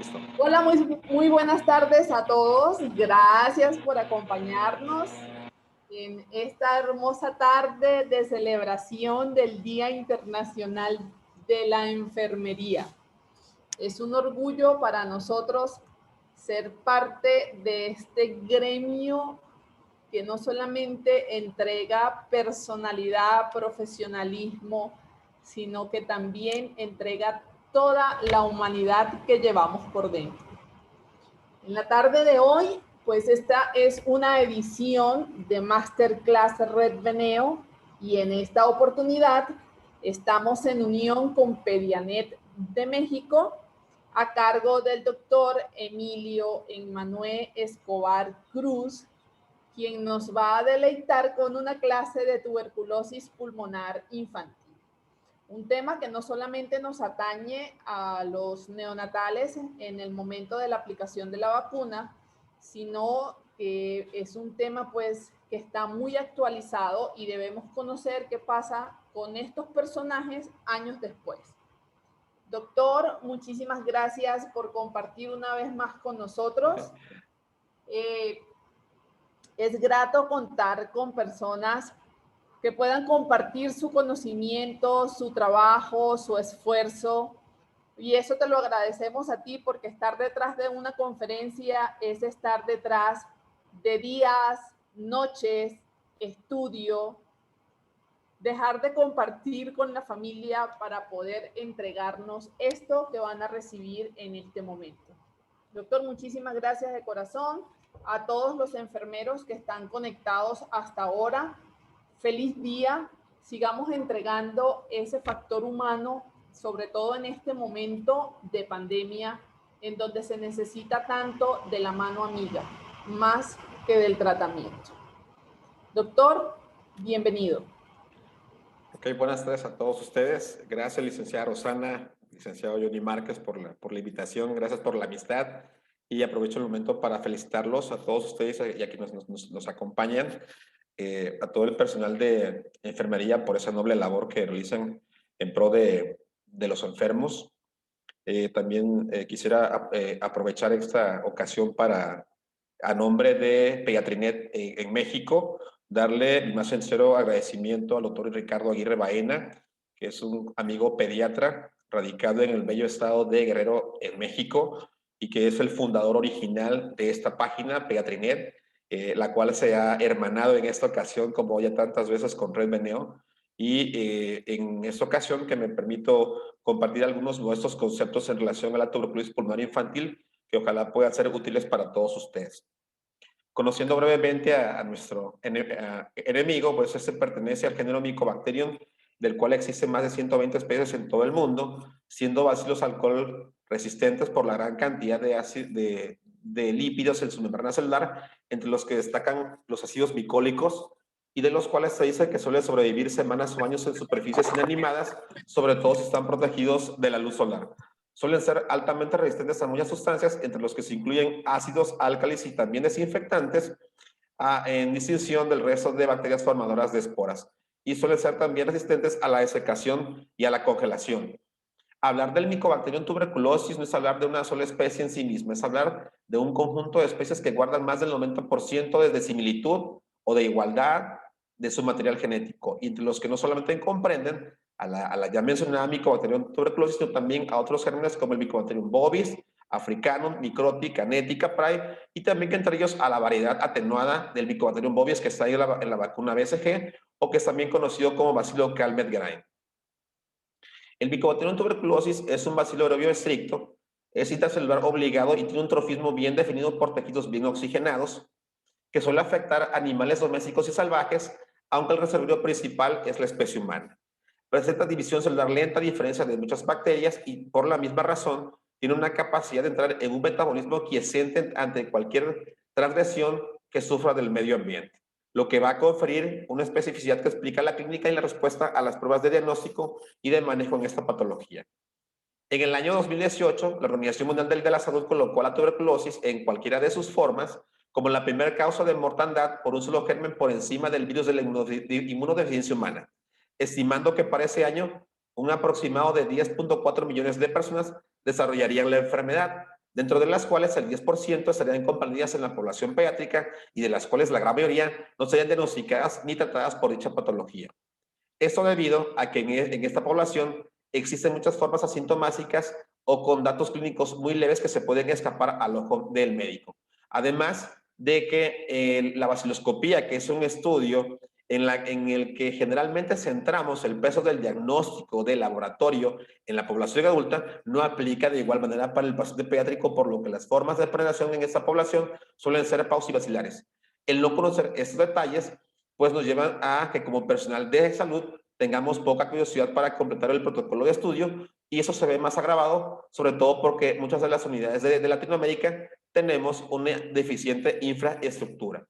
Listo. Hola, muy buenas tardes a todos. Gracias por acompañarnos en esta hermosa tarde de celebración del Día Internacional de la Enfermería. Es un orgullo para nosotros ser parte de este gremio que no solamente entrega personalidad, profesionalismo, sino que también entrega toda la humanidad que llevamos por dentro. En la tarde de hoy, pues esta es una edición de Masterclass Red Veneo y en esta oportunidad estamos en unión con Pedianet de México a cargo del doctor Emilio Emmanuel Escobar Cruz, quien nos va a deleitar con una clase de tuberculosis pulmonar infantil. Un tema que no solamente nos atañe a los neonatales en el momento de la aplicación de la vacuna, sino que es un tema pues que está muy actualizado y debemos conocer qué pasa con estos personajes años después. Doctor, muchísimas gracias por compartir una vez más con nosotros. Es grato contar con personas que puedan compartir su conocimiento, su trabajo, su esfuerzo. Y eso te lo agradecemos a ti porque estar detrás de una conferencia es estar detrás de días, noches, estudio, dejar de compartir con la familia para poder entregarnos esto que van a recibir en este momento. Doctor, muchísimas gracias de corazón a todos los enfermeros que están conectados hasta ahora. Feliz día, sigamos entregando ese factor humano, sobre todo en este momento de pandemia, en donde se necesita tanto de la mano amiga, más que del tratamiento. Doctor, bienvenido. Ok, buenas tardes a todos ustedes. Gracias, licenciada Rosana, licenciado Johnny Márquez, por la invitación. Gracias por la amistad. Y aprovecho el momento para felicitarlos a todos ustedes y a quienes nos acompañan, a todo el personal de enfermería por esa noble labor que realizan en pro de los enfermos. También quisiera aprovechar esta ocasión para, a nombre de Pediatrinet en México, darle mi más sincero agradecimiento al doctor Ricardo Aguirre Baena, que es un amigo pediatra radicado en el bello estado de Guerrero, en México, y que es el fundador original de esta página, Pediatrinet, la cual se ha hermanado en esta ocasión, como ya tantas veces, con Red Veneo. Y en esta ocasión que me permito compartir algunos de nuestros conceptos en relación a la tuberculosis pulmonar infantil, que ojalá puedan ser útiles para todos ustedes. Conociendo brevemente a nuestro enemigo, pues este pertenece al género Mycobacterium, del cual existen más de 120 especies en todo el mundo, siendo bacilos alcohol resistentes por la gran cantidad de lípidos en su membrana celular, entre los que destacan los ácidos micólicos, y de los cuales se dice que suele sobrevivir semanas o años en superficies inanimadas, sobre todo si están protegidos de la luz solar. Suelen ser altamente resistentes a muchas sustancias, entre los que se incluyen ácidos, álcalis y también desinfectantes, en distinción del resto de bacterias formadoras de esporas. Y suelen ser también resistentes a la desecación y a la congelación. Hablar del Mycobacterium tuberculosis no es hablar de una sola especie en sí misma, es hablar de un conjunto de especies que guardan más del 90% de similitud o de igualdad de su material genético, y entre los que no solamente comprenden a la ya mencionada Mycobacterium tuberculosis, sino también a otros gérmenes como el Mycobacterium bovis, africanum, microti, canetti, caprae, y también que entre ellos a la variedad atenuada del Mycobacterium bovis que está ahí en la vacuna BCG, o que es también conocido como Bacillus calmette-guerin. El Mycobacterium tuberculosis es un bacilo aerobio estricto, es intracelular obligado y tiene un trofismo bien definido por tejidos bien oxigenados, que suele afectar a animales domésticos y salvajes, aunque el reservorio principal es la especie humana. Presenta división celular lenta a diferencia de muchas bacterias y por la misma razón tiene una capacidad de entrar en un metabolismo quiescente ante cualquier transgresión que sufra del medio ambiente, lo que va a conferir una especificidad que explica la clínica y la respuesta a las pruebas de diagnóstico y de manejo en esta patología. En el año 2018, la Organización Mundial de la Salud colocó la tuberculosis en cualquiera de sus formas como la primera causa de mortandad por un solo germen por encima del virus de la inmunodeficiencia humana, estimando que para ese año un aproximado de 10.4 millones de personas desarrollarían la enfermedad, dentro de las cuales el 10% estarían comprendidas en la población pediátrica y de las cuales la gran mayoría no serían diagnosticadas ni tratadas por dicha patología. Esto debido a que en esta población existen muchas formas asintomáticas o con datos clínicos muy leves que se pueden escapar al ojo del médico. Además de que la vaciloscopía, que es un estudio en el que generalmente centramos el peso del diagnóstico del laboratorio en la población adulta, no aplica de igual manera para el paciente pediátrico, por lo que las formas de prevención en esta población suelen ser pausivacilares. El no conocer estos detalles pues nos llevan a que como personal de salud tengamos poca curiosidad para completar el protocolo de estudio, y eso se ve más agravado, sobre todo porque muchas de las unidades de Latinoamérica tenemos una deficiente infraestructura.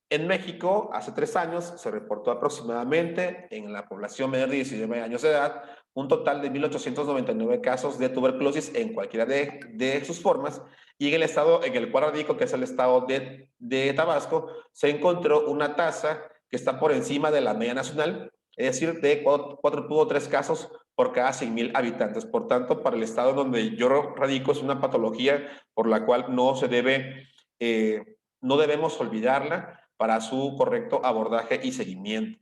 En México, hace 3 años, se reportó aproximadamente en la población menor de 19 años de edad un total de 1,899 casos de tuberculosis en cualquiera de sus formas, y en el estado en el cual radico, que es el estado de Tabasco, se encontró una tasa que está por encima de la media nacional, es decir, de 4.3 casos por cada 100,000 habitantes. Por tanto, para el estado donde yo radico es una patología por la cual no debemos olvidarla para su correcto abordaje y seguimiento.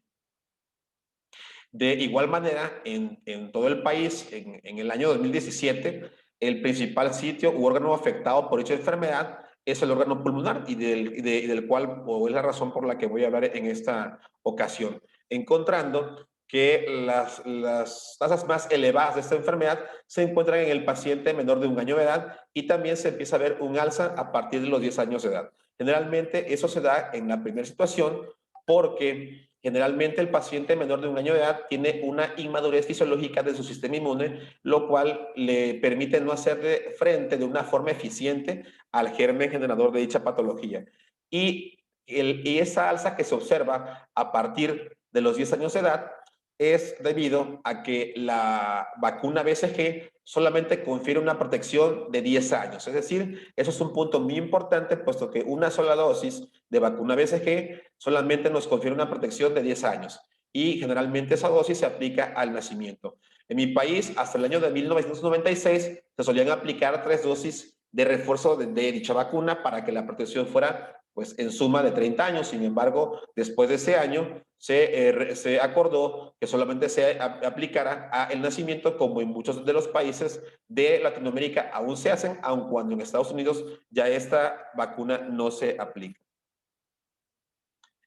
De igual manera, en todo el país, en el año 2017, el principal sitio u órgano afectado por dicha enfermedad es el órgano pulmonar, y del cual, o es la razón por la que voy a hablar en esta ocasión, encontrando que las tasas más elevadas de esta enfermedad se encuentran en el paciente menor de 1 año de edad, y también se empieza a ver un alza a partir de los 10 años de edad. Generalmente eso se da en la primera situación porque generalmente el paciente menor de 1 año de edad tiene una inmadurez fisiológica de su sistema inmune, lo cual le permite no hacerle frente de una forma eficiente al germen generador de dicha patología. Y esa alza que se observa a partir de los 10 años de edad es debido a que la vacuna BCG solamente confiere una protección de 10 años. Es decir, eso es un punto muy importante, puesto que una sola dosis de vacuna BCG solamente nos confiere una protección de 10 años, y generalmente esa dosis se aplica al nacimiento. En mi país, hasta el año de 1996, se solían aplicar 3 dosis de refuerzo de dicha vacuna para que la protección fuera, pues, en suma de 30 años. Sin embargo, después de ese año, se acordó que solamente se aplicara al nacimiento, como en muchos de los países de Latinoamérica aún se hacen, aun cuando en Estados Unidos ya esta vacuna no se aplica.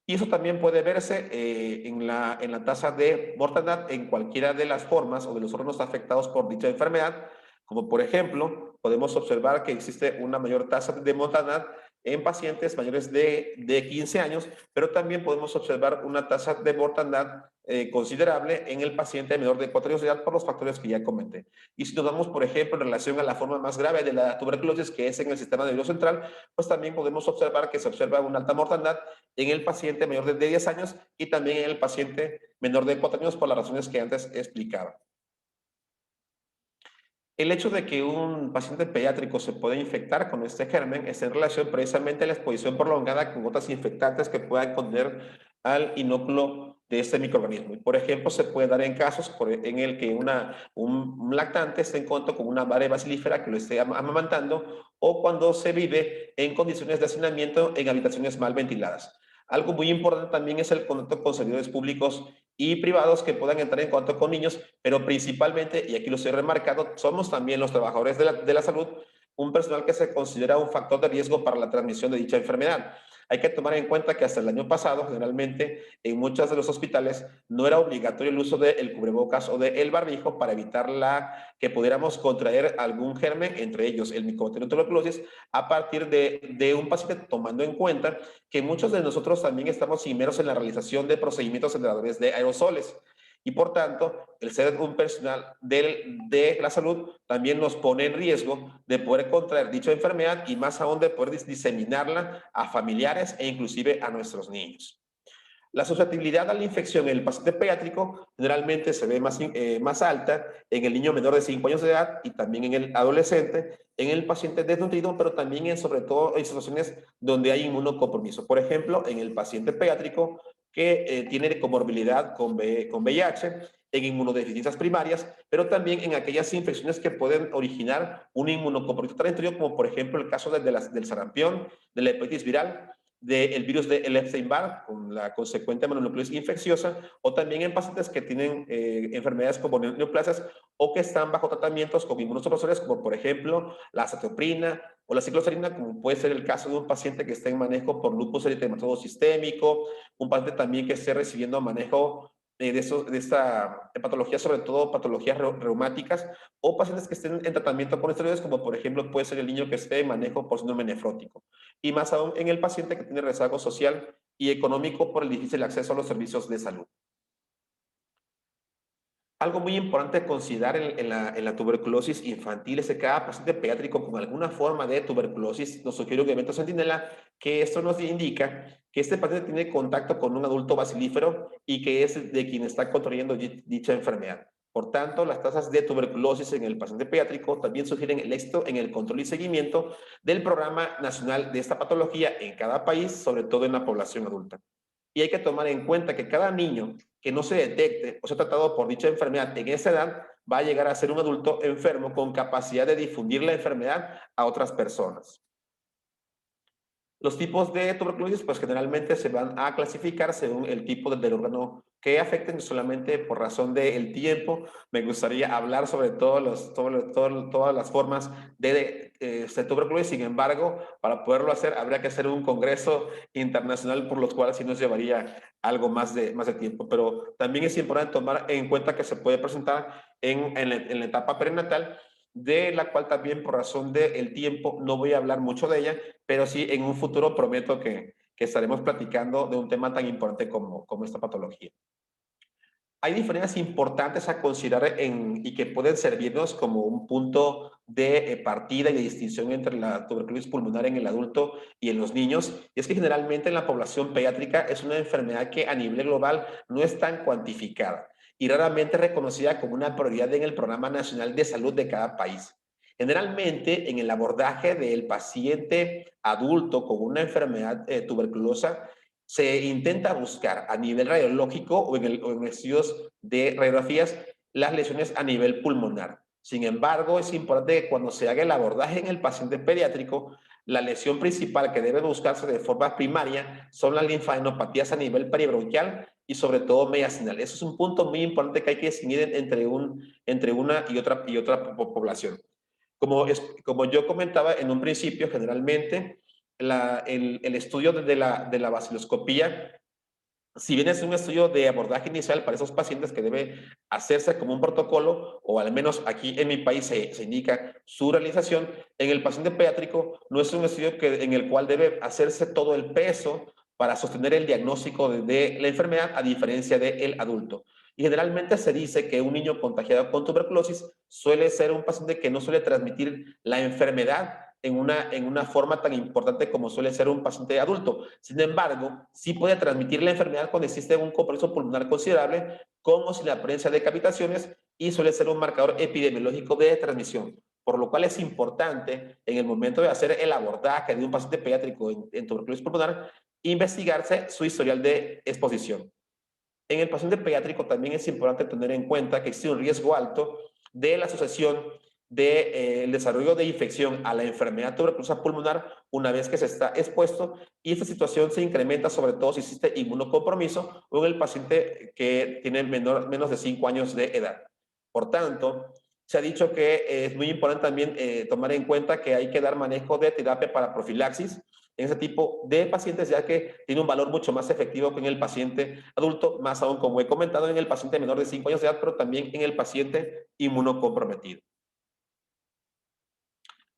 Y eso también puede verse en la tasa de mortalidad en cualquiera de las formas o de los órganos afectados por dicha enfermedad, como por ejemplo, podemos observar que existe una mayor tasa de mortalidad en pacientes mayores de 15 años, pero también podemos observar una tasa de mortalidad considerable en el paciente menor de 4 años de edad, por los factores que ya comenté. Y si nos vamos, por ejemplo, en relación a la forma más grave de la tuberculosis, que es en el sistema nervioso central, pues también podemos observar que se observa una alta mortalidad en el paciente mayor de 10 años y también en el paciente menor de 4 años, por las razones que antes explicaba. El hecho de que un paciente pediátrico se pueda infectar con este germen está en relación precisamente a la exposición prolongada con otras infectantes que puedan contener al inóculo de este microorganismo. Y por ejemplo, se puede dar en casos en el que un lactante esté en contacto con una madre bacilífera que lo esté amamantando, o cuando se vive en condiciones de hacinamiento en habitaciones mal ventiladas. Algo muy importante también es el contacto con servidores públicos y privados que puedan entrar en contacto con niños, pero principalmente, y aquí lo estoy remarcando, somos también los trabajadores de la salud, un personal que se considera un factor de riesgo para la transmisión de dicha enfermedad. Hay que tomar en cuenta que hasta el año pasado, generalmente, en muchos de los hospitales no era obligatorio el uso del cubrebocas o del barbijo para evitar que pudiéramos contraer algún germen, entre ellos el Mycobacterium tuberculosis, a partir de un paciente, tomando en cuenta que muchos de nosotros también estamos inmersos en la realización de procedimientos generadores de aerosoles. Y por tanto, el ser un personal de la salud también nos pone en riesgo de poder contraer dicha enfermedad, y más aún de poder diseminarla a familiares e inclusive a nuestros niños. La susceptibilidad a la infección en el paciente pediátrico generalmente se ve más alta en el niño menor de 5 años de edad y también en el adolescente, en el paciente desnutrido, pero también sobre todo en situaciones donde hay inmunocompromiso. Por ejemplo, en el paciente pediátrico que tiene comorbilidad con VIH, en inmunodeficiencias primarias, pero también en aquellas infecciones que pueden originar un inmunocomprometido transitorio, como por ejemplo el caso del sarampión, de la hepatitis viral, del virus de Epstein-Barr, con la consecuente mononucleosis infecciosa, o también en pacientes que tienen enfermedades como neoplasias o que están bajo tratamientos con inmunosupresores, como por ejemplo la azathioprina o la cicloserina, como puede ser el caso de un paciente que esté en manejo por lupus eritematoso sistémico, un paciente también que esté recibiendo manejo de esta patología, sobre todo patologías reumáticas, o pacientes que estén en tratamiento con esteroides, como por ejemplo puede ser el niño que esté en manejo por síndrome nefrótico, y más aún en el paciente que tiene rezago social y económico por el difícil acceso a los servicios de salud. Algo muy importante considerar en la tuberculosis infantil es que cada paciente pediátrico con alguna forma de tuberculosis nos sugiere un evento centinela, que esto nos indica que este paciente tiene contacto con un adulto bacilífero y que es de quien está contrayendo dicha enfermedad. Por tanto, las tasas de tuberculosis en el paciente pediátrico también sugieren el éxito en el control y seguimiento del programa nacional de esta patología en cada país, sobre todo en la población adulta. Y hay que tomar en cuenta que cada niño que no se detecte o sea tratado por dicha enfermedad en esa edad va a llegar a ser un adulto enfermo con capacidad de difundir la enfermedad a otras personas. Los tipos de tuberculosis, pues generalmente se van a clasificar según el tipo del órgano que afecten, solamente por razón del tiempo. Me gustaría hablar sobre todas las formas de tuberculosis. Sin embargo, para poderlo hacer, habría que hacer un congreso internacional, por los cuales sí nos llevaría algo más de tiempo. Pero también es importante tomar en cuenta que se puede presentar en la etapa prenatal, de la cual también por razón del tiempo no voy a hablar mucho de ella, pero sí en un futuro prometo que estaremos platicando de un tema tan importante como esta patología. Hay diferencias importantes a considerar y que pueden servirnos como un punto de partida y de distinción entre la tuberculosis pulmonar en el adulto y en los niños. Y es que generalmente en la población pediátrica es una enfermedad que a nivel global no es tan cuantificada y raramente reconocida como una prioridad en el Programa Nacional de Salud de cada país. Generalmente, en el abordaje del paciente adulto con una enfermedad tuberculosa, se intenta buscar a nivel radiológico o en estudios de radiografías las lesiones a nivel pulmonar. Sin embargo, es importante que cuando se haga el abordaje en el paciente pediátrico, la lesión principal que debe buscarse de forma primaria son las linfadenopatías a nivel peribronquial y sobre todo mediastinal. Eso es un punto muy importante que hay que distinguir entre una y otra población. Como yo comentaba en un principio, generalmente el estudio de la baciloscopía, si bien es un estudio de abordaje inicial para esos pacientes que debe hacerse como un protocolo, o al menos aquí en mi país se indica su realización, en el paciente pediátrico no es un estudio en el cual debe hacerse todo el peso para sostener el diagnóstico de la enfermedad, a diferencia del adulto. Y generalmente se dice que un niño contagiado con tuberculosis suele ser un paciente que no suele transmitir la enfermedad en una forma tan importante como suele ser un paciente adulto. Sin embargo, sí puede transmitir la enfermedad cuando existe un compromiso pulmonar considerable, con o sin la presencia de cavitaciones, y suele ser un marcador epidemiológico de transmisión. Por lo cual es importante, en el momento de hacer el abordaje de un paciente pediátrico en tuberculosis pulmonar, investigarse su historial de exposición. En el paciente pediátrico también es importante tener en cuenta que existe un riesgo alto de la asociación del desarrollo de infección a la enfermedad tuberculosa pulmonar una vez que se está expuesto, y esta situación se incrementa sobre todo si existe inmunocompromiso o en el paciente que tiene menos de 5 años de edad. Por tanto, se ha dicho que es muy importante también tomar en cuenta que hay que dar manejo de terapia para profilaxis en ese tipo de pacientes, ya que tiene un valor mucho más efectivo que en el paciente adulto, más aún, como he comentado, en el paciente menor de 5 años de edad, pero también en el paciente inmunocomprometido.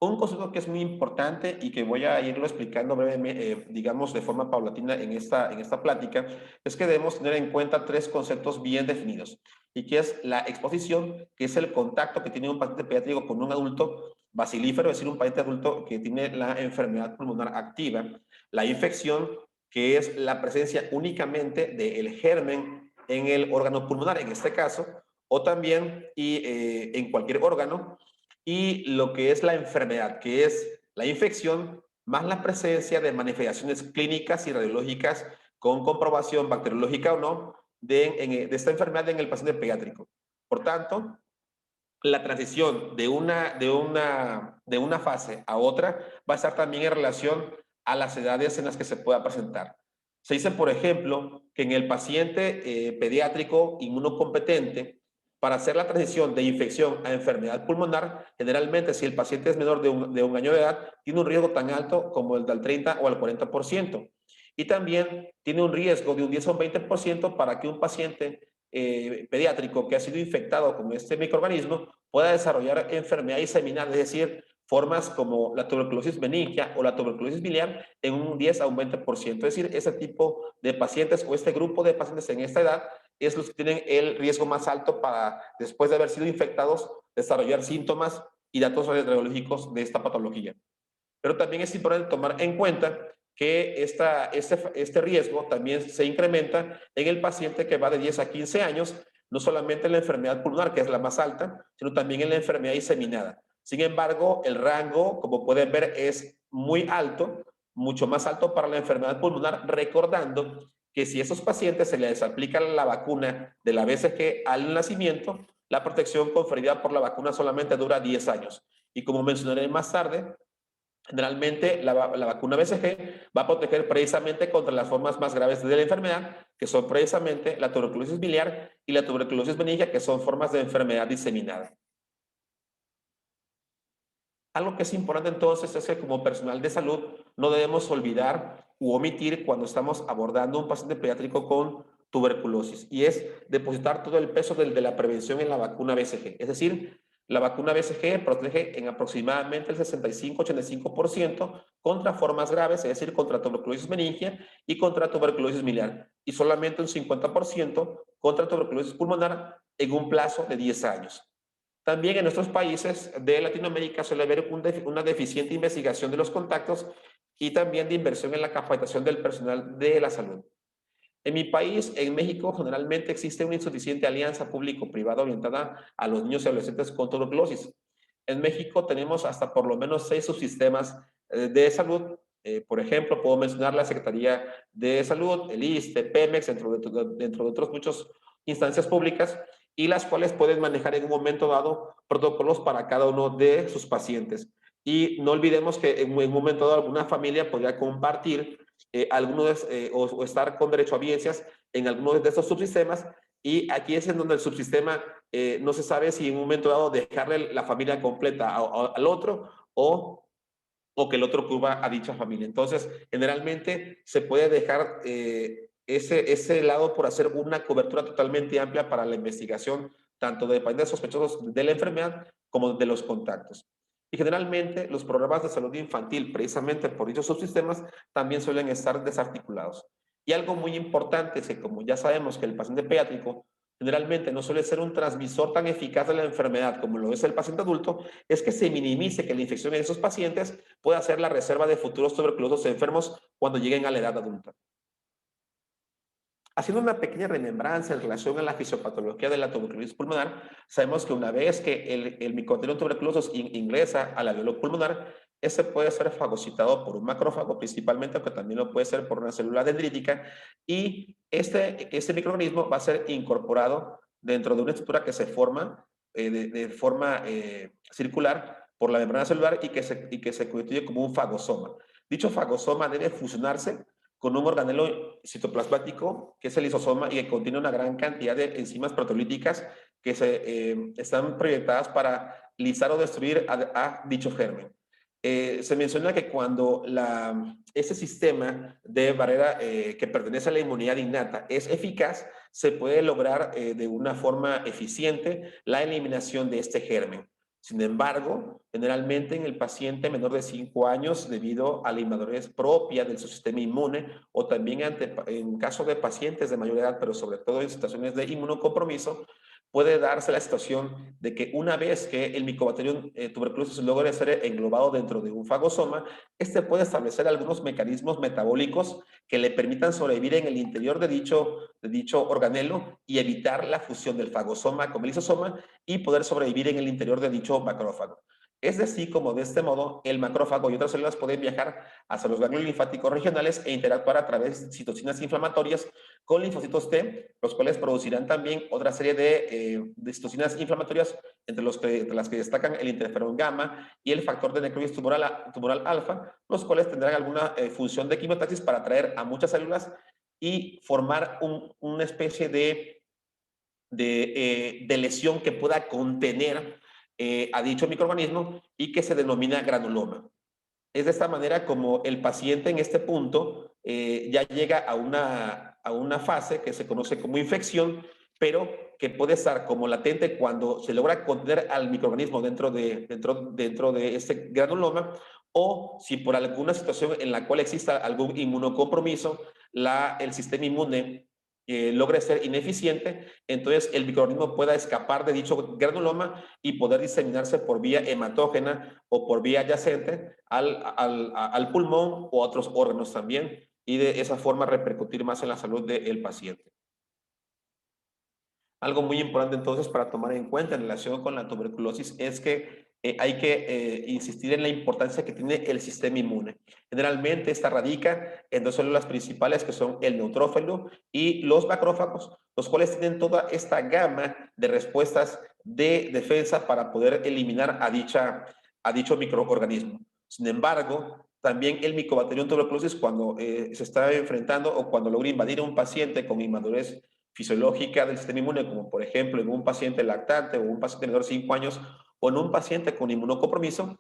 Un concepto que es muy importante y que voy a irlo explicando brevemente, digamos de forma paulatina en esta plática, es que debemos tener en cuenta tres conceptos bien definidos, y que es la exposición, que es el contacto que tiene un paciente pediátrico con un adulto bacilífero, es decir, un paciente adulto que tiene la enfermedad pulmonar activa; la infección, que es la presencia únicamente del germen en el órgano pulmonar, en este caso, o también en cualquier órgano; y lo que es la enfermedad, que es la infección más la presencia de manifestaciones clínicas y radiológicas con comprobación bacteriológica o no de esta enfermedad en el paciente pediátrico. Por tanto, la transición de una fase a otra va a estar también en relación a las edades en las que se pueda presentar. Se dice, por ejemplo, que en el paciente pediátrico inmunocompetente, para hacer la transición de infección a enfermedad pulmonar, generalmente si el paciente es menor de un año de edad, tiene un riesgo tan alto como el del 30 o el 40%. Y también tiene un riesgo de un 10 o un 20% para que un paciente pediátrico que ha sido infectado con este microorganismo pueda desarrollar enfermedad diseminada, es decir, formas como la tuberculosis meningia o la tuberculosis biliar en un 10 a un 20%. Es decir, ese tipo de pacientes o este grupo de pacientes en esta edad es los que tienen el riesgo más alto para, después de haber sido infectados, desarrollar síntomas y datos radiológicos de esta patología. Pero también es importante tomar en cuenta que este riesgo también se incrementa en el paciente que va de 10 a 15 años, no solamente en la enfermedad pulmonar, que es la más alta, sino también en la enfermedad diseminada. Sin embargo, el rango, como pueden ver, es muy alto, mucho más alto para la enfermedad pulmonar, recordando que si a esos pacientes se les aplica la vacuna de la BCG al nacimiento, la protección conferida por la vacuna solamente dura 10 años. Y como mencionaré más tarde, generalmente la vacuna BCG va a proteger precisamente contra las formas más graves de la enfermedad, que son precisamente la tuberculosis biliar y la tuberculosis meningia, que son formas de enfermedad diseminada. Algo que es importante entonces es que como personal de salud no debemos olvidar u omitir cuando estamos abordando un paciente pediátrico con tuberculosis, y es depositar todo el peso de la prevención en la vacuna BCG. Es decir, la vacuna BCG protege en aproximadamente el 65-85% contra formas graves, es decir, contra tuberculosis meningia y contra tuberculosis biliar, y solamente un 50% contra tuberculosis pulmonar en un plazo de 10 años. También en nuestros países de Latinoamérica suele haber una deficiente investigación de los contactos y también de inversión en la capacitación del personal de la salud. En mi país, en México, generalmente existe una insuficiente alianza público-privada orientada a los niños y adolescentes con tuberculosis. En México tenemos hasta por lo menos 6 subsistemas de salud. Por ejemplo, puedo mencionar la Secretaría de Salud, el ISSSTE, Pemex, dentro de otras muchas instancias públicas, y las cuales pueden manejar en un momento dado protocolos para cada uno de sus pacientes. Y no olvidemos que en un momento dado alguna familia podría compartir o estar con derecho a audiencias en algunos de estos subsistemas, y aquí es en donde el subsistema no se sabe si en un momento dado dejarle la familia completa al otro o que el otro cubra a dicha familia. Entonces, generalmente se puede dejar ese lado por hacer una cobertura totalmente amplia para la investigación, tanto de pacientes sospechosos de la enfermedad como de los contactos. Y generalmente los programas de salud infantil, precisamente por dichos subsistemas, también suelen estar desarticulados. Y algo muy importante es que, como ya sabemos que el paciente pediátrico generalmente no suele ser un transmisor tan eficaz de la enfermedad como lo es el paciente adulto, es que se minimice que la infección en esos pacientes pueda ser la reserva de futuros tuberculosos enfermos cuando lleguen a la edad adulta. Haciendo una pequeña remembranza en relación a la fisiopatología de la tuberculosis pulmonar, sabemos que una vez que el Mycobacterium tuberculosis ingresa al alveolo pulmonar, ese puede ser fagocitado por un macrófago principalmente, aunque también lo puede ser por una célula dendrítica, y este microorganismo va a ser incorporado dentro de una estructura que se forma de forma circular por la membrana celular y que se constituye como un fagosoma. Dicho fagosoma debe fusionarse con un organelo citoplasmático, que es el lisosoma, y que contiene una gran cantidad de enzimas proteolíticas que están proyectadas para lisar o destruir a dicho germen. Se menciona que cuando ese sistema de barrera que pertenece a la inmunidad innata es eficaz, se puede lograr de una forma eficiente la eliminación de este germen. Sin embargo, generalmente en el paciente menor de 5 años, debido a la inmadurez propia del sistema inmune, o también en caso de pacientes de mayor edad, pero sobre todo en situaciones de inmunocompromiso, puede darse la situación de que una vez que el Mycobacterium tuberculosis logre ser englobado dentro de un fagosoma, este puede establecer algunos mecanismos metabólicos que le permitan sobrevivir en el interior de dicho organelo y evitar la fusión del fagosoma con el lisosoma y poder sobrevivir en el interior de dicho macrófago. Es decir, como de este modo, el macrófago y otras células pueden viajar hacia los ganglios linfáticos regionales e interactuar a través de citocinas inflamatorias con linfocitos T, los cuales producirán también otra serie de citocinas inflamatorias, entre las que destacan el interferón gamma y el factor de necrosis tumoral alfa, los cuales tendrán alguna función de quimiotaxis para atraer a muchas células y formar una especie de lesión que pueda contener a dicho microorganismo y que se denomina granuloma. Es de esta manera como el paciente en este punto ya llega a una fase que se conoce como infección, pero que puede estar como latente cuando se logra contener al microorganismo dentro de este granuloma, o si por alguna situación en la cual exista algún inmunocompromiso, el sistema inmune logre ser ineficiente, entonces el microorganismo pueda escapar de dicho granuloma y poder diseminarse por vía hematógena o por vía adyacente al pulmón o a otros órganos también, y de esa forma repercutir más en la salud del paciente. Algo muy importante entonces para tomar en cuenta en relación con la tuberculosis es que hay que insistir en la importancia que tiene el sistema inmune. Generalmente esta radica en dos células principales que son el neutrófilo y los macrófagos, los cuales tienen toda esta gama de respuestas de defensa para poder eliminar a dicho microorganismo. Sin embargo, también el Mycobacterium tuberculosis, cuando se está enfrentando o cuando logra invadir a un paciente con inmadurez fisiológica del sistema inmune, como por ejemplo en un paciente lactante o un paciente menor de 5 años o en un paciente con inmunocompromiso,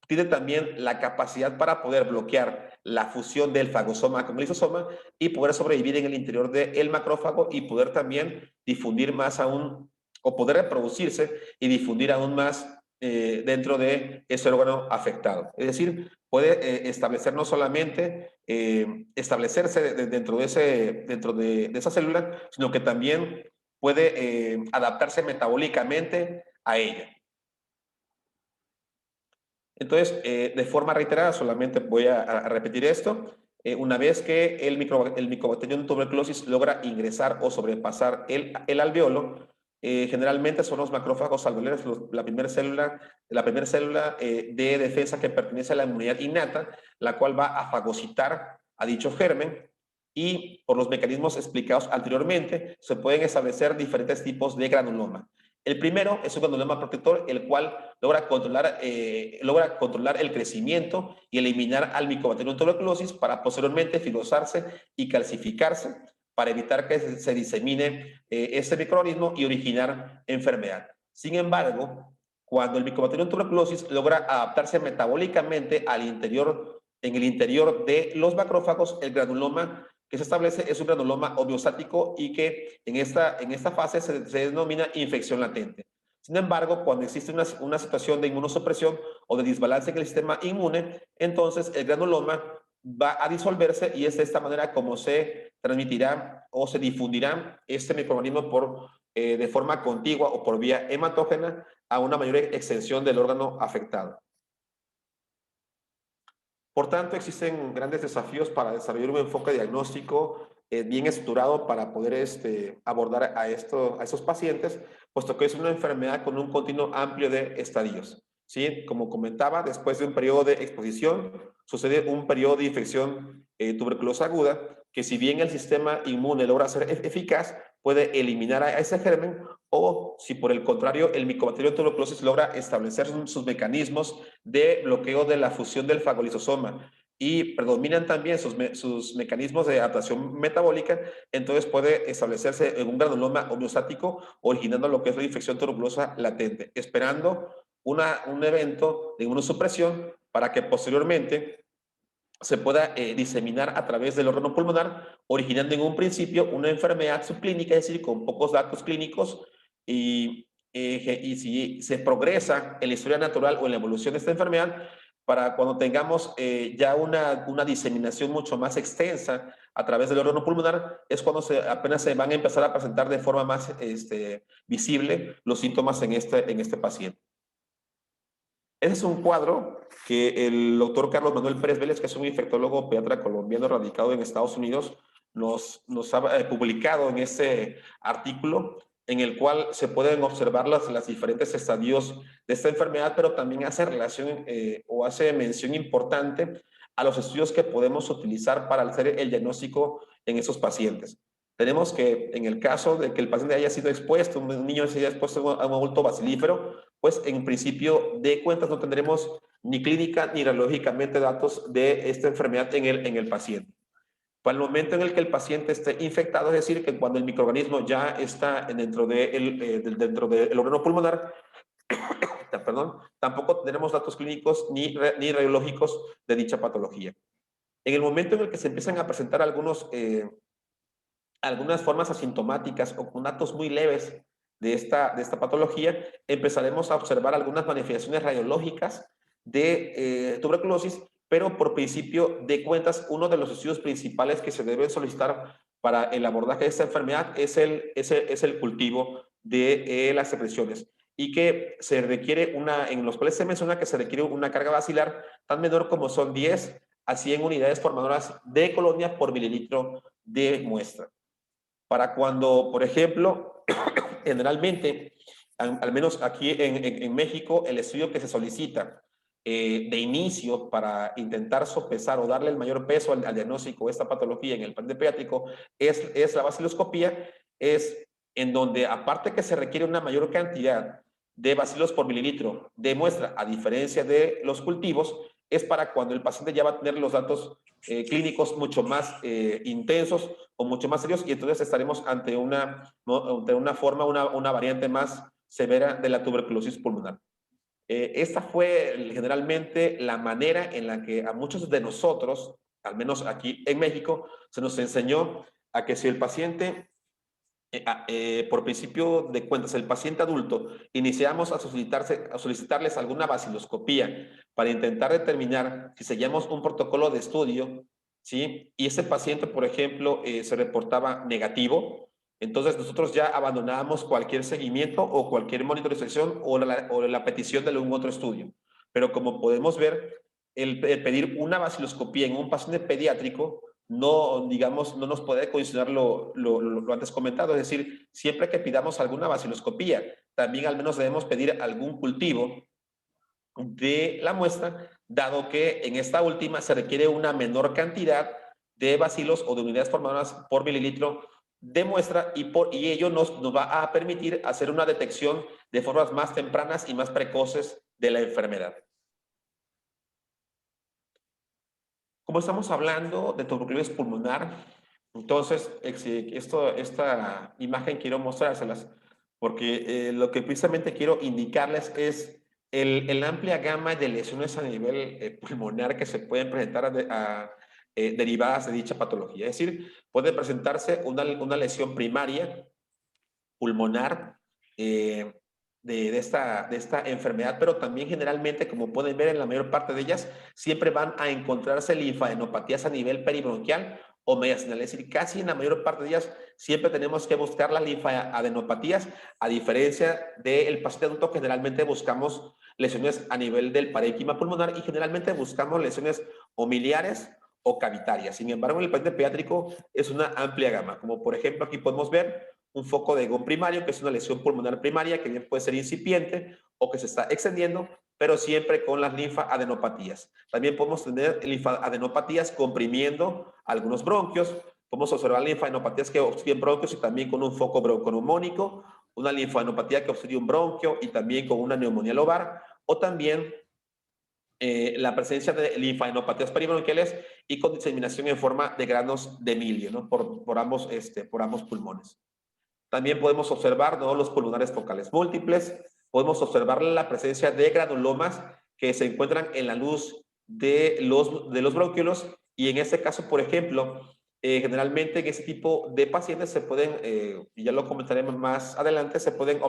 tiene también la capacidad para poder bloquear la fusión del fagosoma con el lisosoma y poder sobrevivir en el interior del macrófago y poder también difundir más aún, o poder reproducirse y difundir aún más dentro de ese órgano afectado. Es decir, puede establecer no solamente establecerse dentro de esa célula, sino que también puede adaptarse metabólicamente a ella. Entonces, de forma reiterada, solamente voy a repetir esto. Una vez que el Mycobacterium tuberculosis logra ingresar o sobrepasar el alveolo, generalmente son los macrófagos alveolares la primera célula de defensa que pertenece a la inmunidad innata, la cual va a fagocitar a dicho germen, y por los mecanismos explicados anteriormente se pueden establecer diferentes tipos de granuloma. El primero es un granuloma protector, el cual logra controlar el crecimiento y eliminar al Mycobacterium tuberculosis para posteriormente filosarse y calcificarse para evitar que se disemine este microorganismo y originar enfermedad. Sin embargo, cuando el Mycobacterium tuberculosis logra adaptarse metabólicamente en el interior de los macrófagos, el granuloma que se establece es un granuloma homeostático y que en esta fase se denomina infección latente. Sin embargo, cuando existe una situación de inmunosupresión o de desbalance en el sistema inmune, entonces el granuloma va a disolverse y es de esta manera como se transmitirá o se difundirá este microorganismo de forma contigua o por vía hematógena a una mayor extensión del órgano afectado. Por tanto, existen grandes desafíos para desarrollar un enfoque diagnóstico bien estructurado para poder abordar a estos pacientes, puesto que es una enfermedad con un continuo amplio de estadios. ¿Sí? Como comentaba, después de un periodo de exposición, sucede un periodo de infección tuberculosa aguda, que si bien el sistema inmune logra ser eficaz, puede eliminar a ese germen, o si por el contrario el Mycobacterium tuberculosis logra establecer sus mecanismos de bloqueo de la fusión del fagolisosoma y predominan también sus mecanismos de adaptación metabólica, entonces puede establecerse en un granuloma homeostático, originando lo que es la infección tuberculosa latente, esperando un evento de inmunosupresión para que posteriormente se pueda diseminar a través del órgano pulmonar, originando en un principio una enfermedad subclínica, es decir, con pocos datos clínicos, y si se progresa en la historia natural o en la evolución de esta enfermedad, para cuando tengamos ya una diseminación mucho más extensa a través del órgano pulmonar, es cuando apenas se van a empezar a presentar de forma más visible los síntomas en este paciente. Ese es un cuadro que el doctor Carlos Manuel Pérez Vélez, que es un infectólogo pediatra colombiano radicado en Estados Unidos, nos ha publicado en este artículo, en el cual se pueden observar las diferentes estadios de esta enfermedad, pero también hace relación o hace mención importante a los estudios que podemos utilizar para hacer el diagnóstico en esos pacientes. Tenemos que, en el caso de que el paciente haya sido expuesto, un niño se haya expuesto a un adulto bacilífero, pues en principio de cuentas no tendremos ni clínica ni radiológicamente datos de esta enfermedad en el paciente. Para el momento en el que el paciente esté infectado, es decir, que cuando el microorganismo ya está dentro del órgano pulmonar, perdón, tampoco tendremos datos clínicos ni radiológicos de dicha patología. En el momento en el que se empiezan a presentar algunas formas asintomáticas o con datos muy leves de esta patología, empezaremos a observar algunas manifestaciones radiológicas de tuberculosis, pero por principio de cuentas, uno de los estudios principales que se deben solicitar para el abordaje de esta enfermedad es el cultivo de las secreciones, y que se requiere en los cuales se menciona que se requiere una carga basilar tan menor como son 10 a 100 unidades formadoras de colonia por mililitro de muestra. Para cuando, por ejemplo, generalmente, al menos aquí en México, el estudio que se solicita de inicio para intentar sopesar o darle el mayor peso al diagnóstico de esta patología en el paciente pediátrico es la baciloscopía, es en donde, aparte que se requiere una mayor cantidad de bacilos por mililitro de muestra, a diferencia de los cultivos, es para cuando el paciente ya va a tener los datos clínicos mucho más intensos o mucho más serios, y entonces estaremos ante una variante más severa de la tuberculosis pulmonar. Esta fue generalmente la manera en la que a muchos de nosotros, al menos aquí en México, se nos enseñó a que si el paciente, por principio de cuentas, el paciente adulto, iniciamos a solicitarles alguna baciloscopía para intentar determinar si seguíamos un protocolo de estudio, ¿sí? Y ese paciente, por ejemplo, se reportaba negativo, entonces nosotros ya abandonábamos cualquier seguimiento o cualquier monitorización o la petición de algún otro estudio. Pero como podemos ver, el pedir una baciloscopía en un paciente pediátrico no, digamos, no nos puede condicionar lo antes comentado. Es decir, siempre que pidamos alguna baciloscopía, también al menos debemos pedir algún cultivo de la muestra, dado que en esta última se requiere una menor cantidad de bacilos o de unidades formadoras por mililitro de muestra, y ello nos va a permitir hacer una detección de formas más tempranas y más precoces de la enfermedad. Como estamos hablando de tuberculosis pulmonar, entonces esta imagen quiero mostrárselas porque lo que precisamente quiero indicarles es el amplia gama de lesiones a nivel pulmonar que se pueden presentar derivadas de dicha patología. Es decir, puede presentarse una lesión primaria pulmonar de esta enfermedad, pero también generalmente, como pueden ver en la mayor parte de ellas, siempre van a encontrarse linfadenopatías a nivel peribronquial o mediastinal. Es decir, casi en la mayor parte de ellas siempre tenemos que buscar las linfadenopatías, a diferencia del paciente adulto, que generalmente buscamos lesiones a nivel del parénquima pulmonar y generalmente buscamos lesiones o miliares o cavitarias. Sin embargo, en el paciente pediátrico es una amplia gama, como por ejemplo aquí podemos ver un foco de Ghosn primario, que es una lesión pulmonar primaria que bien puede ser incipiente o que se está extendiendo, pero siempre con las linfadenopatías. También podemos tener linfadenopatías comprimiendo algunos bronquios, podemos observar linfadenopatías que obstruyen bronquios y también con un foco bronconeumónico, una linfadenopatía que obstruye un bronquio y también con una neumonía lobar, o también la presencia de linfadenopatías peribronquiales y con diseminación en forma de granos de milio, ¿no? por ambos pulmones. También podemos observar nódulos pulmonares focales múltiples, podemos observar la presencia de granulomas que se encuentran en la luz de los bronquiolos, y en este caso, por ejemplo, generalmente en ese tipo de pacientes se pueden, y ya lo comentaremos más adelante, se pueden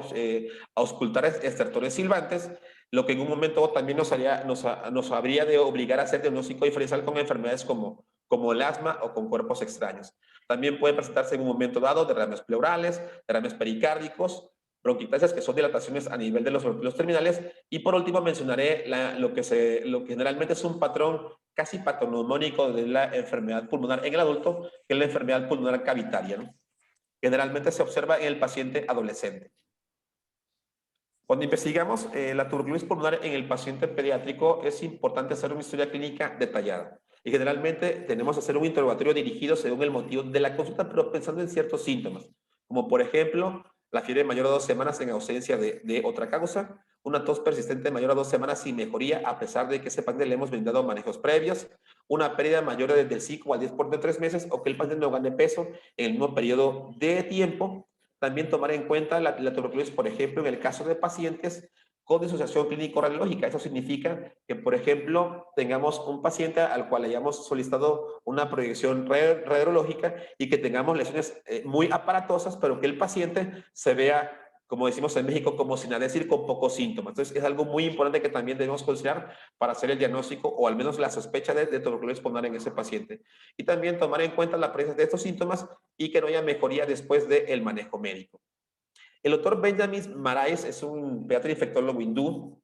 auscultar estertores silbantes, lo que en un momento también nos habría de obligar a hacer diagnóstico diferencial con enfermedades como el asma o con cuerpos extraños. También pueden presentarse en un momento dado derrames pleurales, derrames pericárdicos, bronquiectasias, que son dilataciones a nivel de los bronquiolos terminales, y por último mencionaré lo que generalmente es un patrón casi patoneumónico de la enfermedad pulmonar en el adulto, que es la enfermedad pulmonar cavitaria, ¿no? Generalmente se observa en el paciente adolescente. Cuando investigamos la tuberculosis pulmonar en el paciente pediátrico, es importante hacer una historia clínica detallada. Y generalmente tenemos que hacer un interrogatorio dirigido según el motivo de la consulta, pero pensando en ciertos síntomas, como por ejemplo, la fiebre mayor a 2 semanas en ausencia de otra causa, una tos persistente mayor a 2 semanas sin mejoría, a pesar de que ese paciente le hemos brindado manejos previos, una pérdida mayor del 5 al 10% de 3 meses, o que el paciente no gane peso en el mismo periodo de tiempo. También tomar en cuenta la tuberculosis, por ejemplo, en el caso de pacientes con disociación clínico-radiológica. Eso significa que, por ejemplo, tengamos un paciente al cual hayamos solicitado una proyección radiológica y que tengamos lesiones muy aparatosas, pero que el paciente se vea, como decimos en México, como sin decir, con pocos síntomas. Entonces, es algo muy importante que también debemos considerar para hacer el diagnóstico o al menos la sospecha de tuberculosis pulmonar en ese paciente. Y también tomar en cuenta la presencia de estos síntomas y que no haya mejoría después del manejo médico. El doctor Benjamin Marais es un pediatra infectólogo hindú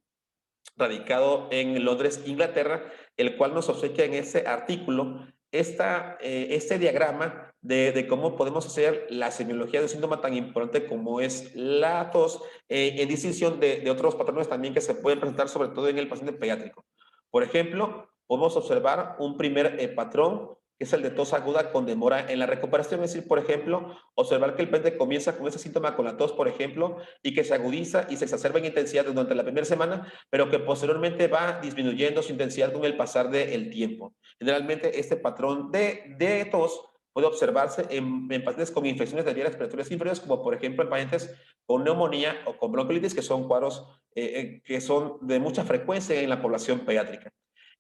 radicado en Londres, Inglaterra, el cual nos obsequia en ese artículo este diagrama de cómo podemos hacer la semiología de un síntoma tan importante como es la tos, en distinción de otros patrones también que se pueden presentar, sobre todo en el paciente pediátrico. Por ejemplo, podemos observar un primer patrón, que es el de tos aguda con demora en la recuperación. Es decir, por ejemplo, observar que el paciente comienza con ese síntoma con la tos, por ejemplo, y que se agudiza y se exacerba en intensidad durante la primera semana, pero que posteriormente va disminuyendo su intensidad con el pasar del tiempo. Generalmente este patrón de tos puede observarse en pacientes con infecciones de vías respiratorias inferiores, como por ejemplo en pacientes con neumonía o con bronquiolitis, que son cuadros que son de mucha frecuencia en la población pediátrica.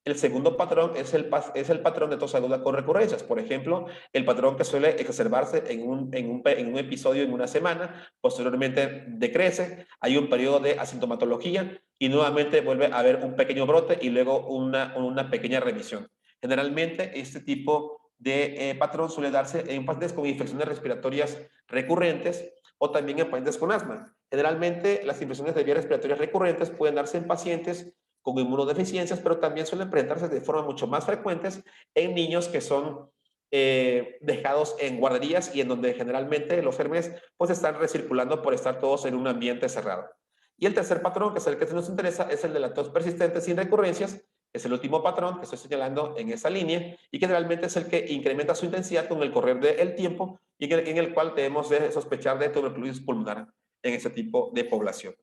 El segundo patrón es el patrón de tos aguda con recurrencias. Por ejemplo, el patrón que suele exacerbarse en un episodio en una semana, posteriormente decrece, hay un periodo de asintomatología y nuevamente vuelve a haber un pequeño brote y luego una pequeña remisión. Generalmente, este tipo de patrón suele darse en pacientes con infecciones respiratorias recurrentes o también en pacientes con asma. Generalmente, las infecciones de vías respiratorias recurrentes pueden darse en pacientes con inmunodeficiencias, pero también suelen presentarse de forma mucho más frecuentes en niños que son dejados en guarderías y en donde generalmente los gérmenes pues están recirculando por estar todos en un ambiente cerrado. Y el tercer patrón, que es el que nos interesa, es el de la tos persistente sin recurrencias. Es el último patrón que estoy señalando en esa línea y que realmente es el que incrementa su intensidad con el correr del tiempo y en el cual debemos de sospechar de tuberculosis pulmonar en ese tipo de población.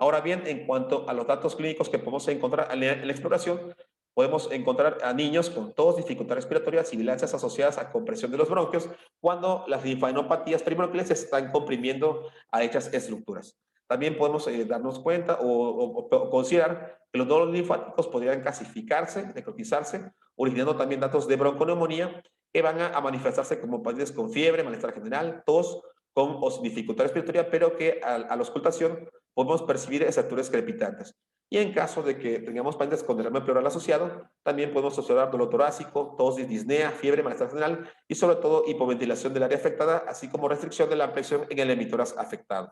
Ahora bien, en cuanto a los datos clínicos que podemos encontrar en la exploración, podemos encontrar a niños con tos, dificultad respiratoria, sibilancias asociadas a compresión de los bronquios, cuando las linfadenopatías primordiales están comprimiendo a dichas estructuras. También podemos darnos cuenta o considerar que los nódulos linfáticos podrían calcificarse, necrotizarse, originando también datos de bronconeumonía que van a manifestarse como pacientes con fiebre, malestar general, tos, con dificultad respiratoria, pero que a la auscultación podemos percibir estructuras crepitantes. Y en caso de que tengamos pacientes con derrame pleural asociado, también podemos observar dolor torácico, tos, disnea, fiebre, malestar general y sobre todo hipoventilación del área afectada, así como restricción de la presión en el emitórax afectado.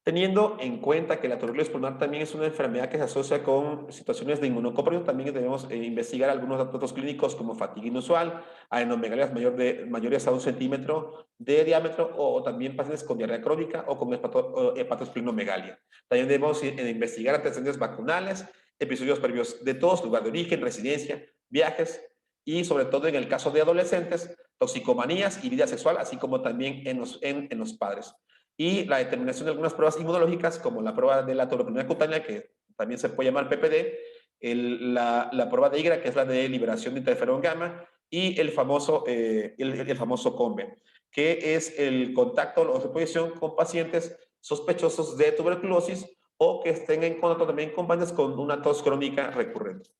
Teniendo en cuenta que la tuberculosis pulmonar también es una enfermedad que se asocia con situaciones de inmunocompromiso, también debemos investigar algunos datos clínicos como fatiga inusual, adenomegalias mayores a 1 centímetro de diámetro o también pacientes con diarrea crónica o con hepatosplenomegalia. También debemos investigar antecedentes vacunales, episodios previos de tos, lugar de origen, residencia, viajes y sobre todo en el caso de adolescentes, toxicomanías y vida sexual, así como también en los padres. Y la determinación de algunas pruebas inmunológicas, como la prueba de la tuberculina cutánea, que también se puede llamar PPD, la prueba de IGRA, que es la de liberación de interferón gamma, y el famoso COMBE, que es el contacto o exposición con pacientes sospechosos de tuberculosis o que estén en contacto también con pacientes con una tos crónica recurrente.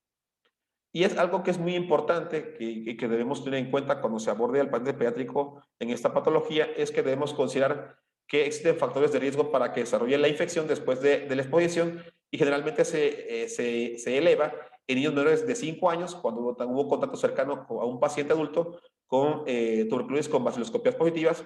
Y es algo que es muy importante que debemos tener en cuenta cuando se aborde al paciente pediátrico en esta patología, es que debemos considerar que existen factores de riesgo para que desarrolle la infección después de la exposición y generalmente se eleva en niños menores de 5 años cuando hubo contacto cercano a un paciente adulto con tuberculosis con baciloscopias positivas,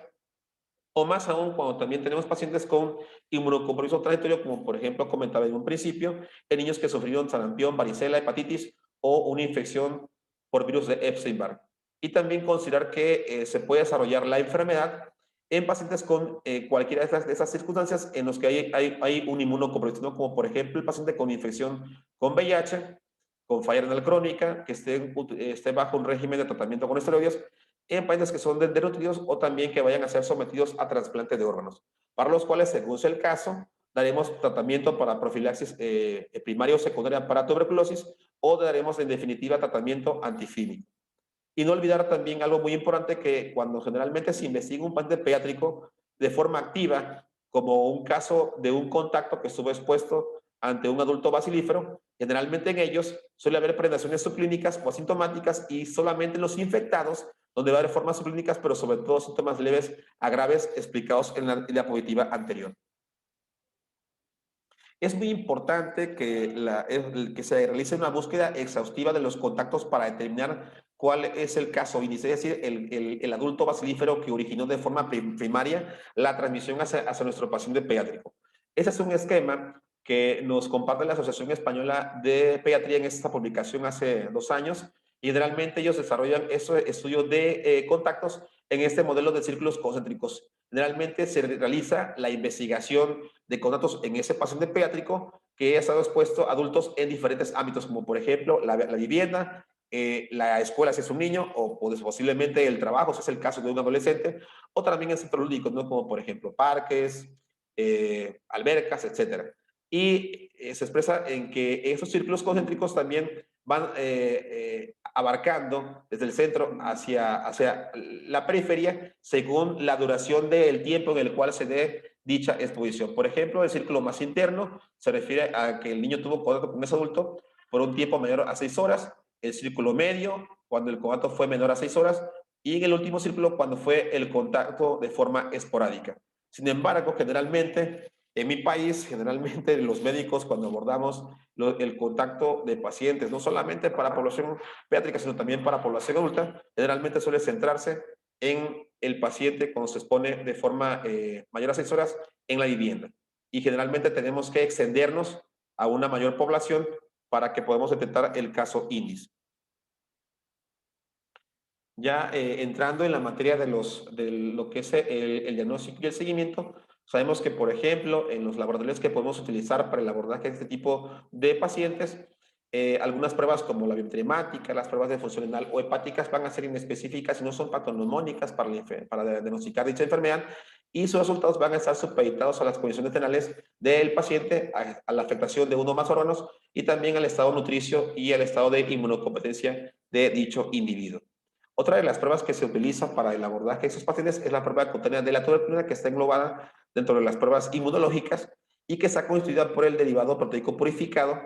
o más aún cuando también tenemos pacientes con inmunocompromiso transitorio, como por ejemplo comentaba en un principio, en niños que sufrieron sarampión, varicela, hepatitis o una infección por virus de Epstein-Barr. y también considerar que se puede desarrollar la enfermedad en pacientes con cualquiera de esas circunstancias en los que hay un inmunocomprometido, ¿no? Como por ejemplo el paciente con infección con VIH, con falla renal crónica, que esté bajo un régimen de tratamiento con esteroides, en pacientes que son desnutridos o también que vayan a ser sometidos a trasplante de órganos, para los cuales, según sea el caso, daremos tratamiento para profilaxis primaria o secundaria para tuberculosis o daremos en definitiva tratamiento antifílico. Y no olvidar también algo muy importante, que cuando generalmente se investiga un paciente pediátrico de forma activa, como un caso de un contacto que estuvo expuesto ante un adulto bacilífero, generalmente en ellos suele haber presentaciones subclínicas o asintomáticas, y solamente en los infectados donde va a haber formas subclínicas, pero sobre todo síntomas leves a graves explicados en la diapositiva anterior. Es muy importante que se realice una búsqueda exhaustiva de los contactos para determinar cuál es el caso índice, es decir, el adulto bacilífero que originó de forma primaria la transmisión hacia nuestro paciente pediátrico. Ese es un esquema que nos comparte la Asociación Española de Pediatría en esta publicación hace 2 años, y generalmente ellos desarrollan ese estudio de contactos en este modelo de círculos concéntricos. Generalmente se realiza la investigación de contactos en ese paciente pediátrico que ha estado expuesto a adultos en diferentes ámbitos, como por ejemplo la vivienda, la escuela si es un niño, o posiblemente el trabajo si es el caso de un adolescente, o también en centros lúdicos, ¿no? Como por ejemplo parques, albercas, etcétera. Y se expresa en que esos círculos concéntricos también van abarcando desde el centro hacia la periferia según la duración del tiempo en el cual se dé dicha exposición. Por ejemplo, el círculo más interno se refiere a que el niño tuvo contacto con ese adulto por un tiempo mayor a 6 horas, el círculo medio cuando el contacto fue menor a 6 horas, y en el último círculo cuando fue el contacto de forma esporádica. Sin embargo, generalmente en mi país, generalmente los médicos, cuando abordamos el contacto de pacientes, no solamente para población pediátrica, sino también para población adulta, generalmente suele centrarse en el paciente cuando se expone de forma mayor a 6 horas en la vivienda. Y generalmente tenemos que extendernos a una mayor población para que podamos detectar el caso índice. Ya entrando en la materia de lo que es el diagnóstico y el seguimiento, sabemos que, por ejemplo, en los laboratorios que podemos utilizar para el abordaje de este tipo de pacientes, algunas pruebas como la biometría hemática, las pruebas de función renal o hepáticas van a ser inespecíficas y no son patognomónicas para diagnosticar dicha enfermedad, y sus resultados van a estar supeditados a las condiciones renales del paciente, a la afectación de uno o más órganos, y también al estado nutricio y al estado de inmunocompetencia de dicho individuo. Otra de las pruebas que se utiliza para el abordaje de esos pacientes es la prueba cutánea de la tuberculina, que está englobada dentro de las pruebas inmunológicas y que está constituida por el derivado proteico purificado,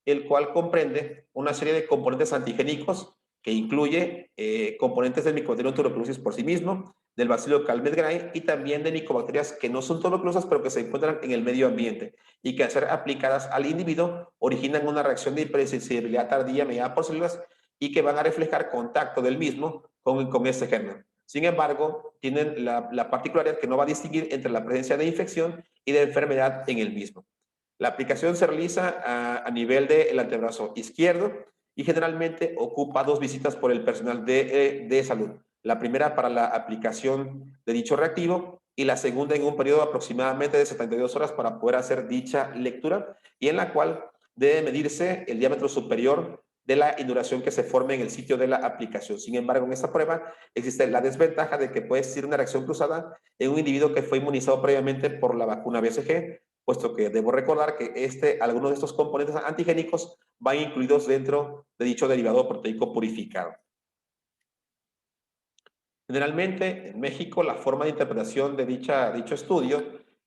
el cual comprende una serie de componentes antigénicos que incluye componentes del Mycobacterium tuberculosis por sí mismo, del Bacillus calmette-guerin y también de micobacterias que no son tuberculosas pero que se encuentran en el medio ambiente y que al ser aplicadas al individuo originan una reacción de hipersensibilidad tardía mediada por células y que van a reflejar contacto del mismo con este germen. Sin embargo, tienen la particularidad que no va a distinguir entre la presencia de infección y de enfermedad en el mismo. La aplicación se realiza a nivel del antebrazo izquierdo y generalmente ocupa 2 visitas por el personal de salud. La primera para la aplicación de dicho reactivo y la segunda en un periodo aproximadamente de 72 horas para poder hacer dicha lectura, y en la cual debe medirse el diámetro superior de la induración que se forme en el sitio de la aplicación. Sin embargo, en esta prueba existe la desventaja de que puede existir una reacción cruzada en un individuo que fue inmunizado previamente por la vacuna BCG, puesto que debo recordar que algunos de estos componentes antigénicos van incluidos dentro de dicho derivado proteico purificado. Generalmente, en México, la forma de interpretación de dicho estudio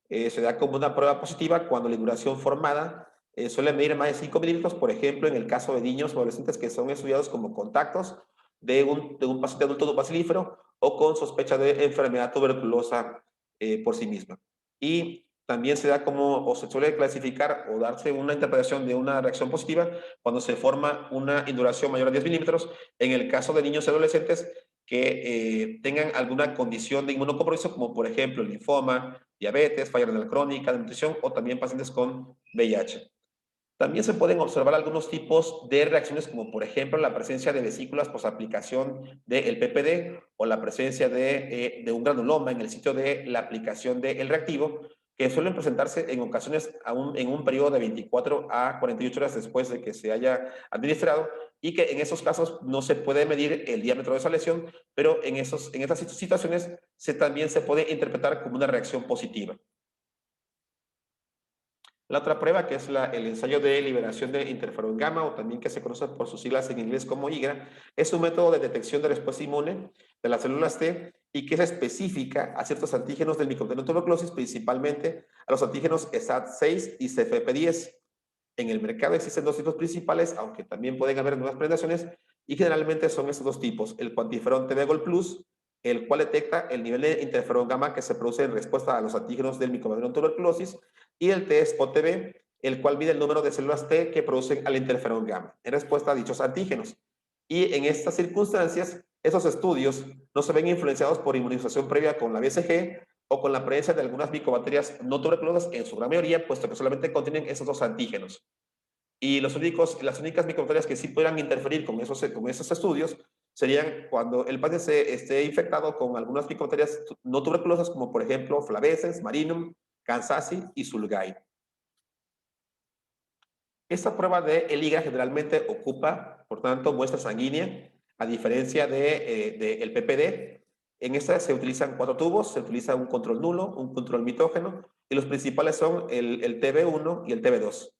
se da como una prueba positiva cuando la induración formada suele medir más de 5 milímetros, por ejemplo, en el caso de niños o adolescentes que son estudiados como contactos de un paciente adulto bacilífero o con sospecha de enfermedad tuberculosa por sí misma. Y también se da o se suele clasificar o darse una interpretación de una reacción positiva cuando se forma una induración mayor a 10 milímetros en el caso de niños y adolescentes que tengan alguna condición de inmunocompromiso, como por ejemplo linfoma, diabetes, falla renal crónica, nutrición o también pacientes con VIH. También se pueden observar algunos tipos de reacciones, como por ejemplo la presencia de vesículas posaplicación del PPD o la presencia de un granuloma en el sitio de la aplicación del reactivo, que suelen presentarse en ocasiones en un periodo de 24 a 48 horas después de que se haya administrado, y que en esos casos no se puede medir el diámetro de esa lesión, pero en esas situaciones también se puede interpretar como una reacción positiva. La otra prueba, que es el ensayo de liberación de interferón gamma, o también que se conoce por sus siglas en inglés como IGRA, es un método de detección de respuesta inmune de las células T y que es específica a ciertos antígenos del microbioma de tuberculosis, principalmente a los antígenos SAT6 y CFP10. En el mercado existen dos tipos principales, aunque también pueden haber nuevas presentaciones, y generalmente son estos dos tipos: el cuantiferón T-Degol Plus, el cual detecta el nivel de interferón gamma que se produce en respuesta a los antígenos del microbioma de tuberculosis, y el T-Spot-TB, el cual mide el número de células T que producen al interferón gamma en respuesta a dichos antígenos. Y en estas circunstancias, esos estudios no se ven influenciados por inmunización previa con la BCG o con la presencia de algunas micobacterias no tuberculosas en su gran mayoría, puesto que solamente contienen esos dos antígenos. Y las únicas micobacterias que sí pudieran interferir con esos estudios serían cuando el paciente esté infectado con algunas micobacterias no tuberculosas, como por ejemplo Flavescens, Marinum, Kansasi y Sulgai. Esta prueba de ELIGA generalmente ocupa, por tanto, muestra sanguínea, a diferencia del PPD. En esta se utilizan 4 tubos, se utiliza un control nulo, un control mitógeno, y los principales son el TB1 y el TB2,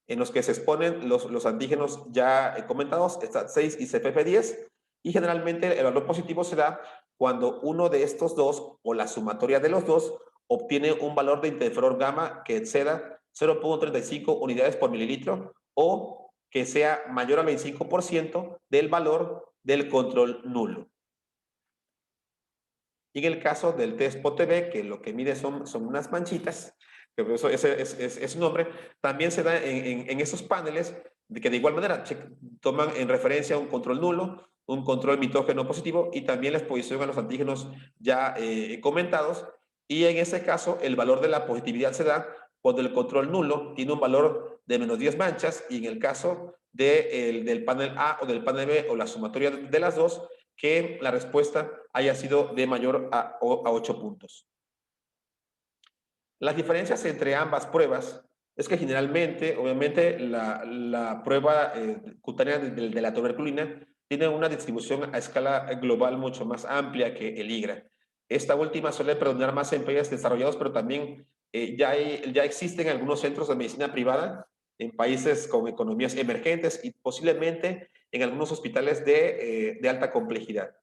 en los que se exponen los antígenos ya comentados, STAT6 y CPP10, y generalmente el valor positivo se da cuando uno de estos dos, o la sumatoria de los dos, obtiene un valor de interferón gamma que exceda 0.35 unidades por mililitro, o que sea mayor al 25% del valor del control nulo. Y en el caso del test POTB, que lo que mide son unas manchitas, que eso es su nombre, también se da en esos paneles, que de igual manera toman en referencia un control nulo, un control mitógeno positivo, y también la exposición a los antígenos ya comentados. Y en ese caso, el valor de la positividad se da cuando el control nulo tiene un valor de menos 10 manchas, y en el caso del panel A o del panel B, o la sumatoria de las dos, que la respuesta haya sido de mayor a 8 puntos. Las diferencias entre ambas pruebas es que generalmente, obviamente, la prueba cutánea de la tuberculina tiene una distribución a escala global mucho más amplia que el IGRA. Esta última suele predominar más en países desarrollados, pero también ya existen algunos centros de medicina privada en países con economías emergentes y posiblemente en algunos hospitales de alta complejidad.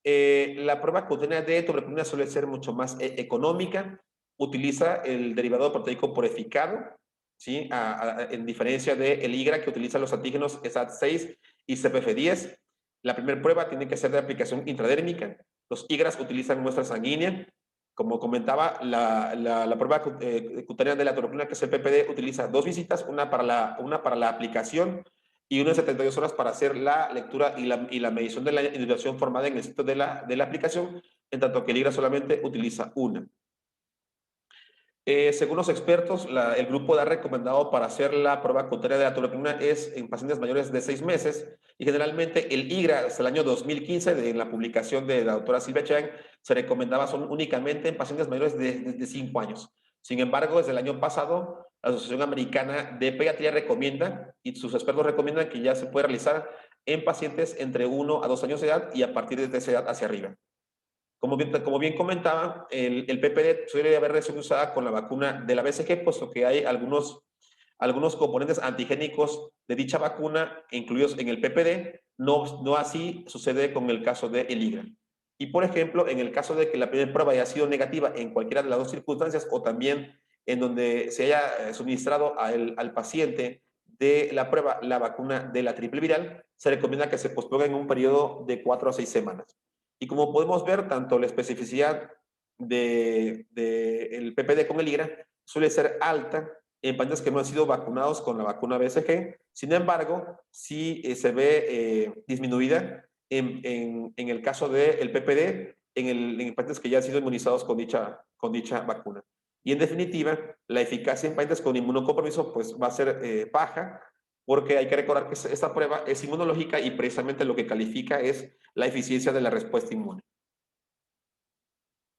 La prueba cutánea de tuberculina suele ser mucho más económica, utiliza el derivado proteico purificado, ¿sí? En diferencia del IGRA, que utiliza los antígenos SAT6 y CPF10. La primera prueba tiene que ser de aplicación intradérmica. Los IGRAs utilizan muestra sanguínea. Como comentaba, la prueba cutánea de la tuberculina, que es el PPD, utiliza 2 visitas, una para la aplicación y unas 72 horas para hacer la lectura y la medición de la individuación formada en el sitio de la aplicación, en tanto que el IGRA solamente utiliza una. Según los expertos, el grupo de recomendado para hacer la prueba cutánea de la tuberculina es en pacientes mayores de 6 meses, y generalmente el IGRA hasta el año 2015, de la publicación de la doctora Silvia Chang, se recomendaba son únicamente en pacientes mayores de 5 años. Sin embargo, desde el año pasado, la Asociación Americana de Pediatría recomienda, y sus expertos recomiendan, que ya se puede realizar en pacientes entre 1 a 2 años de edad y a partir de esa edad hacia arriba. Como bien comentaba, el PPD suele haber sido usada con la vacuna de la BCG, puesto que hay algunos componentes antigénicos de dicha vacuna incluidos en el PPD. No así sucede con el caso de el IGRA. Y por ejemplo, en el caso de que la primera prueba haya sido negativa en cualquiera de las dos circunstancias, o también en donde se haya suministrado al paciente de la prueba la vacuna de la triple viral, se recomienda que se posponga en un periodo de 4 a 6 semanas. Y como podemos ver, tanto la especificidad del PPD con el IGRA suele ser alta en pacientes que no han sido vacunados con la vacuna BCG. Sin embargo, sí se ve disminuida en el caso del PPD en pacientes que ya han sido inmunizados con dicha vacuna. Y en definitiva, la eficacia en pacientes con inmunocompromiso pues va a ser baja, porque hay que recordar que esta prueba es inmunológica y precisamente lo que califica es la eficiencia de la respuesta inmune.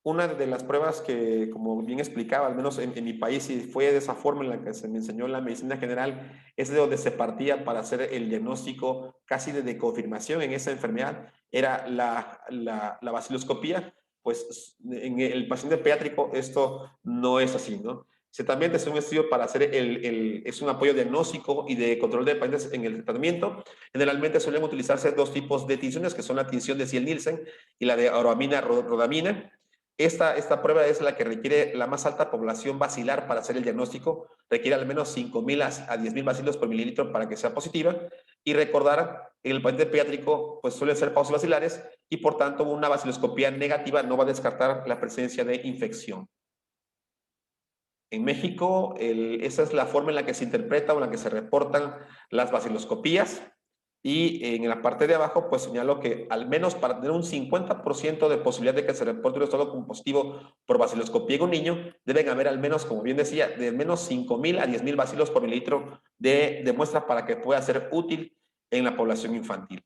Una de las pruebas que, como bien explicaba, al menos en mi país, y fue de esa forma en la que se me enseñó en la medicina general, es de donde se partía para hacer el diagnóstico casi de confirmación en esa enfermedad, era la baciloscopía. Pues en el paciente pediátrico esto no es así, ¿no? Se también hace un estudio para hacer es un apoyo diagnóstico y de control de pacientes en el tratamiento. Generalmente suelen utilizarse dos tipos de tinciones, que son la tinción de Ziel-Nielsen y la de auroamina-rodamina. Esta prueba es la que requiere la más alta población bacilar para hacer el diagnóstico. Requiere al menos 5,000 a 10,000 bacilos por mililitro para que sea positiva. Y recordar, en el paciente pediátrico pues suelen ser pausas bacilares y por tanto una baciloscopía negativa no va a descartar la presencia de infección. En México, esa es la forma en la que se interpreta o en la que se reportan las baciloscopías. Y en la parte de abajo, pues señalo que al menos para tener un 50% de posibilidad de que se reporte un estado positivo por baciloscopía en un niño, deben haber al menos, como bien decía, de al menos 5,000 a 10,000 bacilos por mililitro de muestra para que pueda ser útil en la población infantil.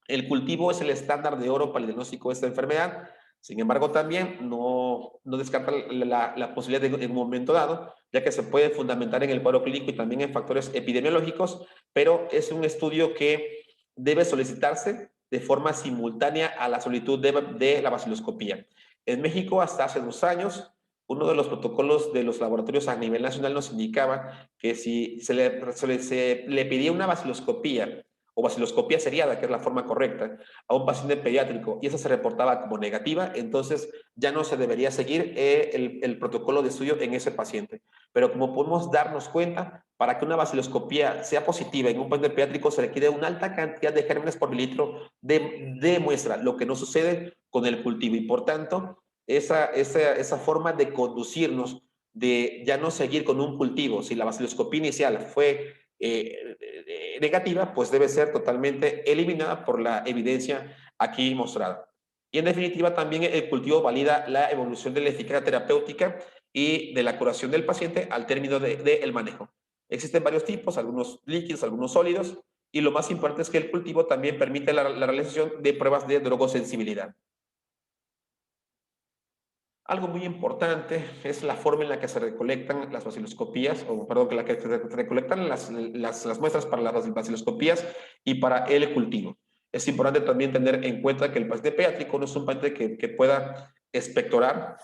El cultivo es el estándar de oro para el diagnóstico de esta enfermedad. Sin embargo, también no descarta la posibilidad de en un momento dado, ya que se puede fundamentar en el cuadro clínico y también en factores epidemiológicos, pero es un estudio que debe solicitarse de forma simultánea a la solicitud de la baciloscopía. En México, hasta hace 2 años, uno de los protocolos de los laboratorios a nivel nacional nos indicaba que si se le pedía una baciloscopía o baciloscopía seriada, que es la forma correcta, a un paciente pediátrico y esa se reportaba como negativa, entonces ya no se debería seguir el protocolo de estudio en ese paciente. Pero como podemos darnos cuenta, para que una baciloscopía sea positiva en un paciente pediátrico se requiere una alta cantidad de gérmenes por mililitro de muestra, lo que no sucede con el cultivo. Y por tanto, esa forma de conducirnos, de ya no seguir con un cultivo, si la baciloscopía inicial fue negativa, pues debe ser totalmente eliminada por la evidencia aquí mostrada. Y en definitiva, también el cultivo valida la evolución de la eficacia terapéutica y de la curación del paciente al término del manejo. Existen varios tipos, algunos líquidos, algunos sólidos, y lo más importante es que el cultivo también permite la realización de pruebas de drogosensibilidad. Algo muy importante es la forma en la que se recolectan las baciloscopías, o perdón, la que se recolectan las muestras para las baciloscopías y para el cultivo. Es importante también tener en cuenta que el paciente pediátrico no es un paciente que pueda expectorar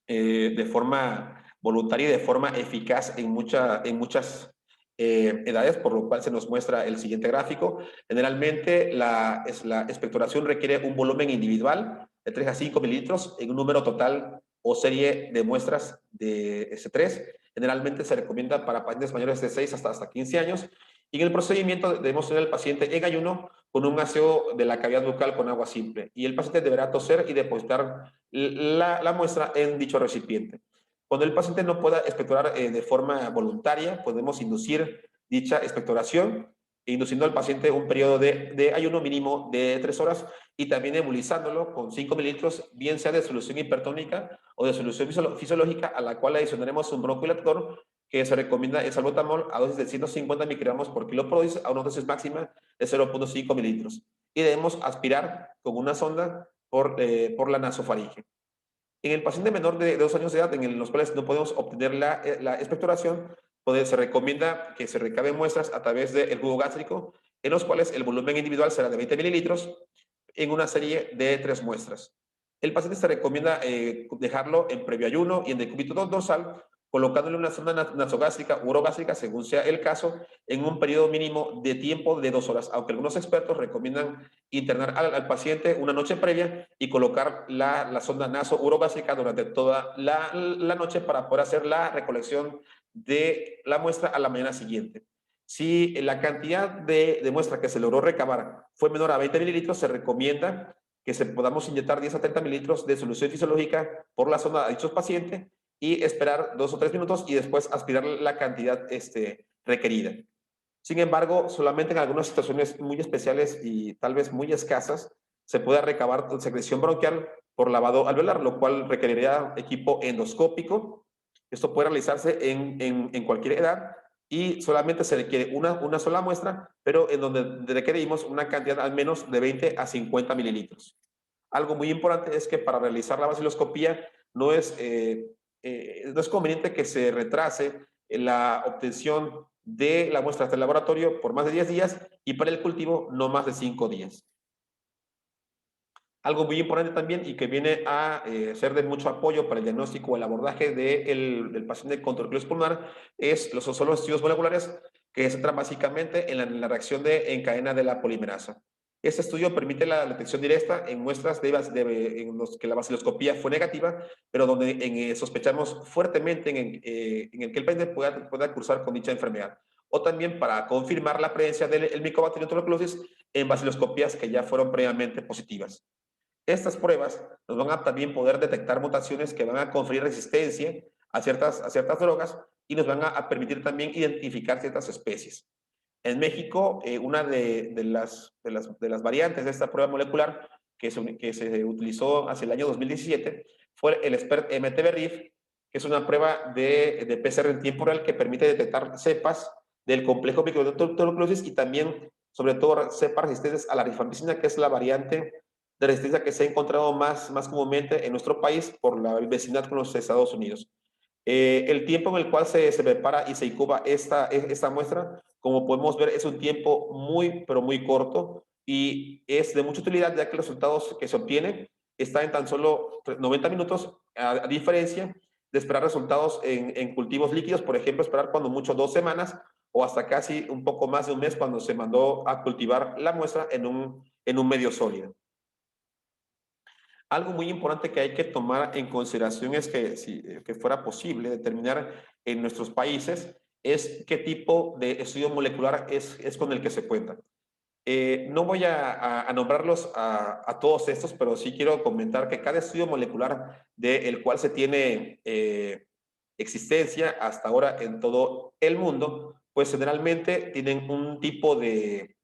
de forma voluntaria y de forma eficaz en muchas edades, por lo cual se nos muestra el siguiente gráfico. Generalmente la expectoración requiere un volumen individual de 3 a 5 mililitros en un número total o serie de muestras de S3. Generalmente se recomienda para pacientes mayores de 6 hasta 15 años. Y en el procedimiento debemos tener al paciente en ayuno con un aseo de la cavidad bucal con agua simple. Y el paciente deberá toser y depositar la muestra en dicho recipiente. Cuando el paciente no pueda expectorar de forma voluntaria, podemos inducir dicha expectoración, induciendo al paciente un periodo de ayuno mínimo de 3 horas y también nebulizándolo con 5 mililitros, bien sea de solución hipertónica o de solución fisiológica, a la cual adicionaremos un broncodilatador que se recomienda el salbutamol a dosis de 150 microgramos por kilo por dosis a una dosis máxima de 0,5 mililitros. Y debemos aspirar con una sonda por la nasofaringe. En el paciente menor de 2 años de edad, en los cuales no podemos obtener la expectoración, se recomienda que se recaben muestras a través del jugo gástrico, en los cuales el volumen individual será de 20 mililitros en una serie de 3 muestras. El paciente se recomienda dejarlo en previo ayuno y en decúbito dorsal, colocándole una sonda nasogástrica u urogástrica, según sea el caso, en un periodo mínimo de tiempo de 2 horas, aunque algunos expertos recomiendan internar al paciente una noche previa y colocar la sonda naso-urogástrica durante toda la noche para poder hacer la recolección de la muestra a la mañana siguiente. Si la cantidad de muestra que se logró recabar fue menor a 20 mililitros, se recomienda que podamos inyectar 10 a 30 mililitros de solución fisiológica por la sonda a dichos pacientes y esperar 2 o 3 minutos y después aspirar la cantidad requerida. Sin embargo, solamente en algunas situaciones muy especiales y tal vez muy escasas se puede recabar secreción bronquial por lavado alveolar, lo cual requeriría equipo endoscópico. Esto puede realizarse en cualquier edad y solamente se requiere una sola muestra, pero en donde requerimos una cantidad al menos de 20 a 50 mililitros. Algo muy importante es que para realizar la baciloscopía no es conveniente que se retrase la obtención de la muestra hasta el laboratorio por más de 10 días y para el cultivo no más de 5 días. Algo muy importante también y que viene a ser de mucho apoyo para el diagnóstico o el abordaje del paciente con tuberculosis pulmonar son los estudios moleculares que se centran básicamente en la reacción en cadena de la polimerasa. Este estudio permite la detección directa en muestras en los que la baciloscopía fue negativa, pero donde sospechamos fuertemente en el que el paciente pueda cursar con dicha enfermedad. O también para confirmar la presencia del Mycobacterium tuberculosis en baciloscopías que ya fueron previamente positivas. Estas pruebas nos van a también poder detectar mutaciones que van a conferir resistencia a ciertas drogas y nos van a permitir también identificar ciertas especies. En México, una de las variantes de esta prueba molecular que se utilizó hacia el año 2017 fue el SPERT-MTBRIF, que es una prueba de PCR en tiempo real que permite detectar cepas del complejo microtuberculosis y también, sobre todo, cepas resistentes a la rifampicina, que es la variante de resistencia que se ha encontrado más comúnmente en nuestro país por la vecindad con los Estados Unidos. El tiempo en el cual se prepara y se incuba esta muestra, como podemos ver, es un tiempo pero muy corto y es de mucha utilidad ya que los resultados que se obtienen están en tan solo 90 minutos, a diferencia de esperar resultados en cultivos líquidos, por ejemplo, esperar cuando mucho 2 semanas o hasta casi un poco más de un mes cuando se mandó a cultivar la muestra en un medio sólido. Algo muy importante que hay que tomar en consideración es que, si que fuera posible determinar en nuestros países, es qué tipo de estudio molecular es con el que se cuenta. No voy a nombrarlos a todos estos, pero sí quiero comentar que cada estudio molecular del cual se tiene existencia hasta ahora en todo el mundo, pues generalmente tienen un tipo de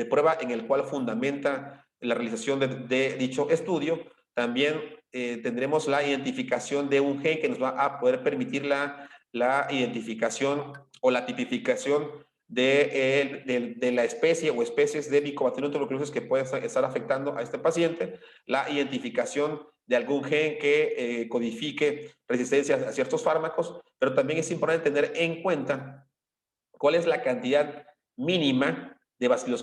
prueba en el cual fundamenta la realización de dicho estudio. También tendremos la identificación de un gen que nos va a poder permitir la identificación o la tipificación de la especie o especies de Mycobacterium tuberculosis que pueden estar afectando a este paciente, la identificación de algún gen que codifique resistencia a ciertos fármacos, pero también es importante tener en cuenta cuál es la cantidad mínima de bacilos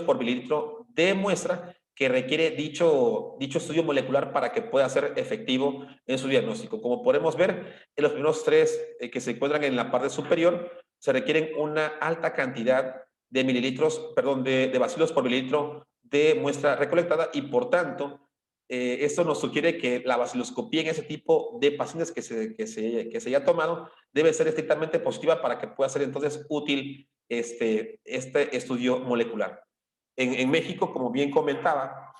por mililitro de muestra que requiere dicho estudio molecular para que pueda ser efectivo en su diagnóstico. Como podemos ver, en los primeros 3 que se encuentran en la parte superior, se requieren una alta cantidad de de bacilos por mililitro de muestra recolectada y por tanto, esto nos sugiere que la baciloscopía en ese tipo de pacientes que se haya tomado debe ser estrictamente positiva para que pueda ser entonces útil este estudio molecular. En México, como bien comentaba,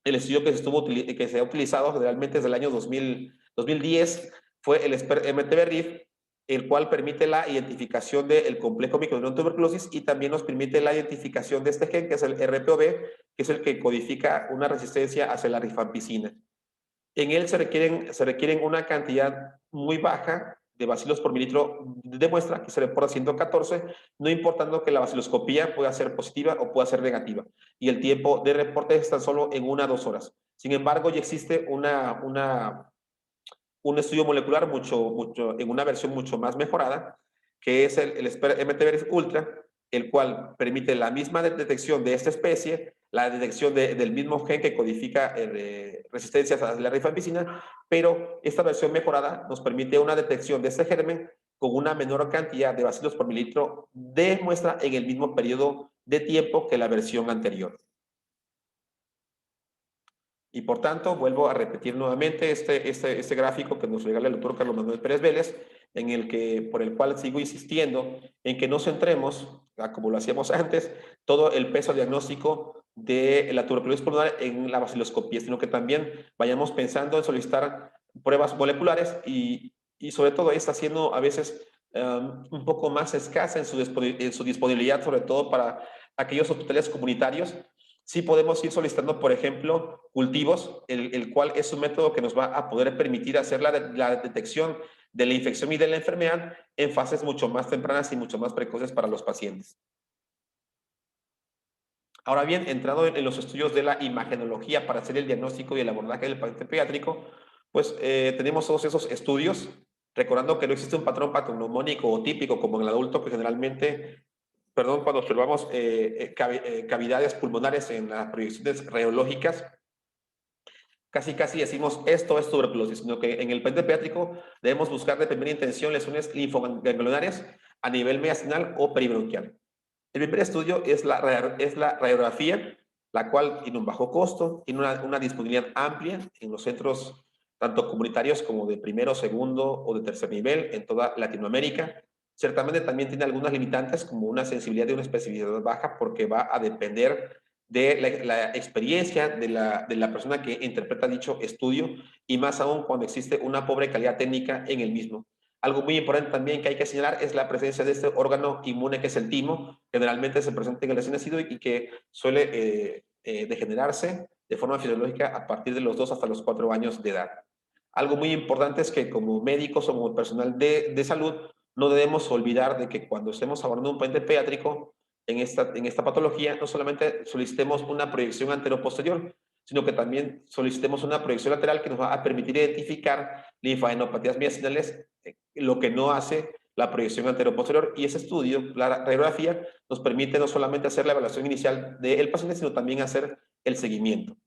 el estudio que se ha utilizado generalmente desde el año 2010 fue el SPERT-MTBRIF, el cual permite la identificación del complejo microbioma tuberculosis y también nos permite la identificación de este gen, que es el RPOB, que es el que codifica una resistencia hacia la rifampicina. En él se requieren una cantidad muy baja de bacilos por mililitro de muestra, que se reporta 114, no importando que la baciloscopía pueda ser positiva o pueda ser negativa. Y el tiempo de reporte es tan solo en 1 a 2 horas. Sin embargo, ya existe un estudio molecular en una versión mucho más mejorada, que es el SPERT-MTBRIF Ultra, el cual permite la misma detección de esta especie, la detección del mismo gen que codifica resistencias a la rifampicina, pero esta versión mejorada nos permite una detección de este germen con una menor cantidad de bacilos por mililitro de muestra en el mismo periodo de tiempo que la versión anterior. Y por tanto, vuelvo a repetir nuevamente este gráfico que nos regala el doctor Carlos Manuel Pérez Vélez, por el cual sigo insistiendo en que no centremos, como lo hacíamos antes, todo el peso diagnóstico de la tuberculosis pulmonar en la baciloscopía, sino que también vayamos pensando en solicitar pruebas moleculares y sobre todo está siendo a veces un poco más escasa en su disponibilidad, sobre todo para aquellos hospitales comunitarios sí podemos ir solicitando, por ejemplo, cultivos, el cual es un método que nos va a poder permitir hacer la detección de la infección y de la enfermedad en fases mucho más tempranas y mucho más precoces para los pacientes. Ahora bien, entrado en los estudios de la imagenología para hacer el diagnóstico y el abordaje del paciente pediátrico, pues tenemos todos esos estudios, recordando que no existe un patrón patognomónico o típico como en el adulto, que generalmente, perdón, cuando observamos cavidades pulmonares en las proyecciones radiológicas, casi decimos esto es tuberculosis, sino que en el paciente pediátrico debemos buscar de primera intención lesiones linfoganglionares a nivel mediastinal o peribronquial. El primer estudio es la radiografía, la cual tiene un bajo costo, tiene una disponibilidad amplia en los centros tanto comunitarios como de primero, segundo o de tercer nivel en toda Latinoamérica. Ciertamente también tiene algunas limitantes como una sensibilidad de una especificidad baja porque va a depender de la experiencia de la persona que interpreta dicho estudio y más aún cuando existe una pobre calidad técnica en el mismo. Algo muy importante también que hay que señalar es la presencia de este órgano inmune que es el timo, generalmente se presenta en el recién nacido y que suele degenerarse de forma fisiológica a partir de los 2 hasta los 4 años de edad. Algo muy importante es que como médicos o como personal de salud no debemos olvidar de que cuando estemos abordando un paciente pediátrico en esta patología, no solamente solicitemos una proyección anteroposterior, sino que también solicitemos una proyección lateral que nos va a permitir identificar linfadenopatías mediastinales, lo que no hace la proyección anteroposterior. Y ese estudio, la radiografía, nos permite no solamente hacer la evaluación inicial del paciente, sino también hacer el seguimiento.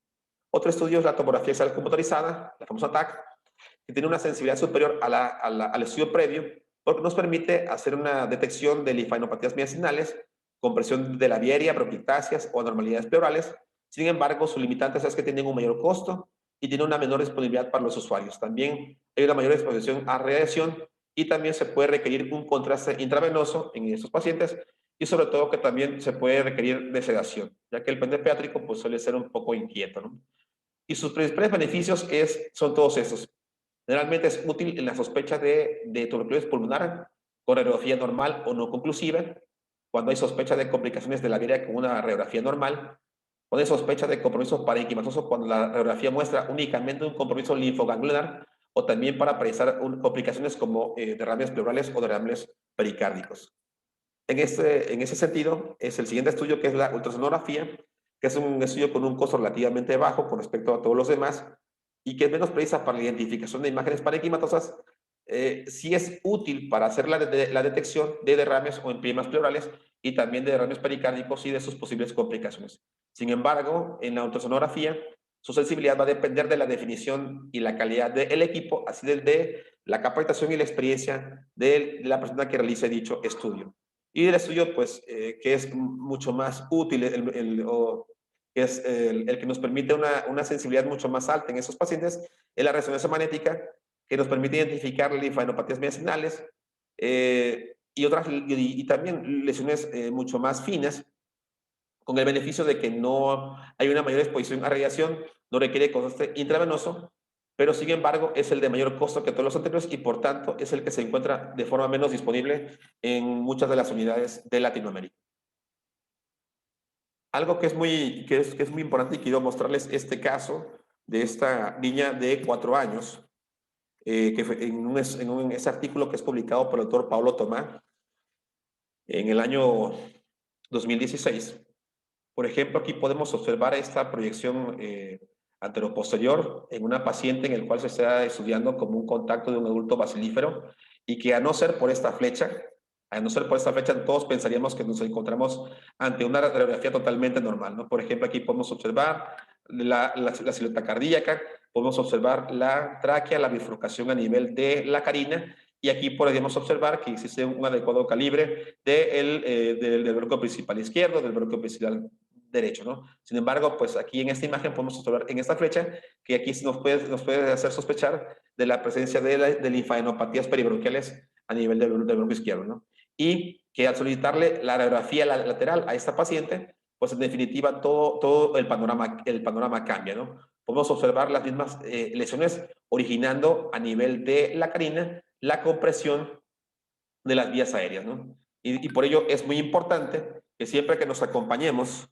Otro estudio es la tomografía axial computarizada, la famosa TAC, que tiene una sensibilidad superior al estudio previo, porque nos permite hacer una detección de linfadenopatías mediastinales, compresión de la vía aérea, bronquiectasias o anormalidades pleurales. Sin embargo, su limitante es que tienen un mayor costo y tienen una menor disponibilidad para los usuarios. También hay una mayor exposición a radiación y también se puede requerir un contraste intravenoso en estos pacientes y sobre todo que también se puede requerir de sedación, ya que el paciente pediátrico pues, suele ser un poco inquieto, ¿no? Y sus principales beneficios son todos estos. Generalmente es útil en la sospecha de tuberculosis pulmonar con radiografía normal o no conclusiva, cuando hay sospecha de complicaciones de la vía con una radiografía normal, cuando hay sospecha de compromiso parenquimatoso cuando la radiografía muestra únicamente un compromiso linfoganglionar o también para precisar complicaciones como derrames pleurales o derrames pericárdicos. En ese sentido, es el siguiente estudio que es la ultrasonografía, que es un estudio con un costo relativamente bajo con respecto a todos los demás y que es menos precisa para la identificación de imágenes parenquimatosas, sí es útil para hacer la detección de derrames o empiemas pleurales y también de derrames pericárdicos y de sus posibles complicaciones. Sin embargo, en la ultrasonografía, su sensibilidad va a depender de la definición y la calidad del equipo, así de la capacitación y la experiencia de la persona que realice dicho estudio. Y el estudio, pues, que es mucho más útil, que es el que nos permite una sensibilidad mucho más alta en esos pacientes, es la resonancia magnética, que nos permite identificar linfadenopatías mediastinales y también lesiones mucho más finas, con el beneficio de que no hay una mayor exposición a radiación, no requiere contraste intravenoso, pero sin embargo es el de mayor costo que todos los anteriores y por tanto es el que se encuentra de forma menos disponible en muchas de las unidades de Latinoamérica. Algo que es muy importante y quiero mostrarles este caso de esta niña de 4 años, que fue en ese artículo que es publicado por el doctor Paulo Tomá en el año 2016. Por ejemplo, aquí podemos observar esta proyección anteroposterior en una paciente en el cual se está estudiando como un contacto de un adulto basilífero y que a no ser por esta flecha, todos pensaríamos que nos encontramos ante una radiografía totalmente normal, ¿no? Por ejemplo, aquí podemos observar la silueta cardíaca, podemos observar la tráquea, la bifurcación a nivel de la carina, y aquí podríamos observar que existe un adecuado calibre del bronquio principal izquierdo, del bronquio principal derecho, ¿no? Sin embargo, pues aquí en esta imagen podemos observar en esta flecha que aquí nos puede hacer sospechar de la presencia de linfadenopatías peribronquiales a nivel del bronquio izquierdo, ¿no? Y que al solicitarle la radiografía lateral a esta paciente, pues en definitiva todo el panorama cambia, ¿no? Podemos observar las mismas lesiones originando a nivel de la carina la compresión de las vías aéreas, ¿no? Y por ello es muy importante que siempre que nos acompañemos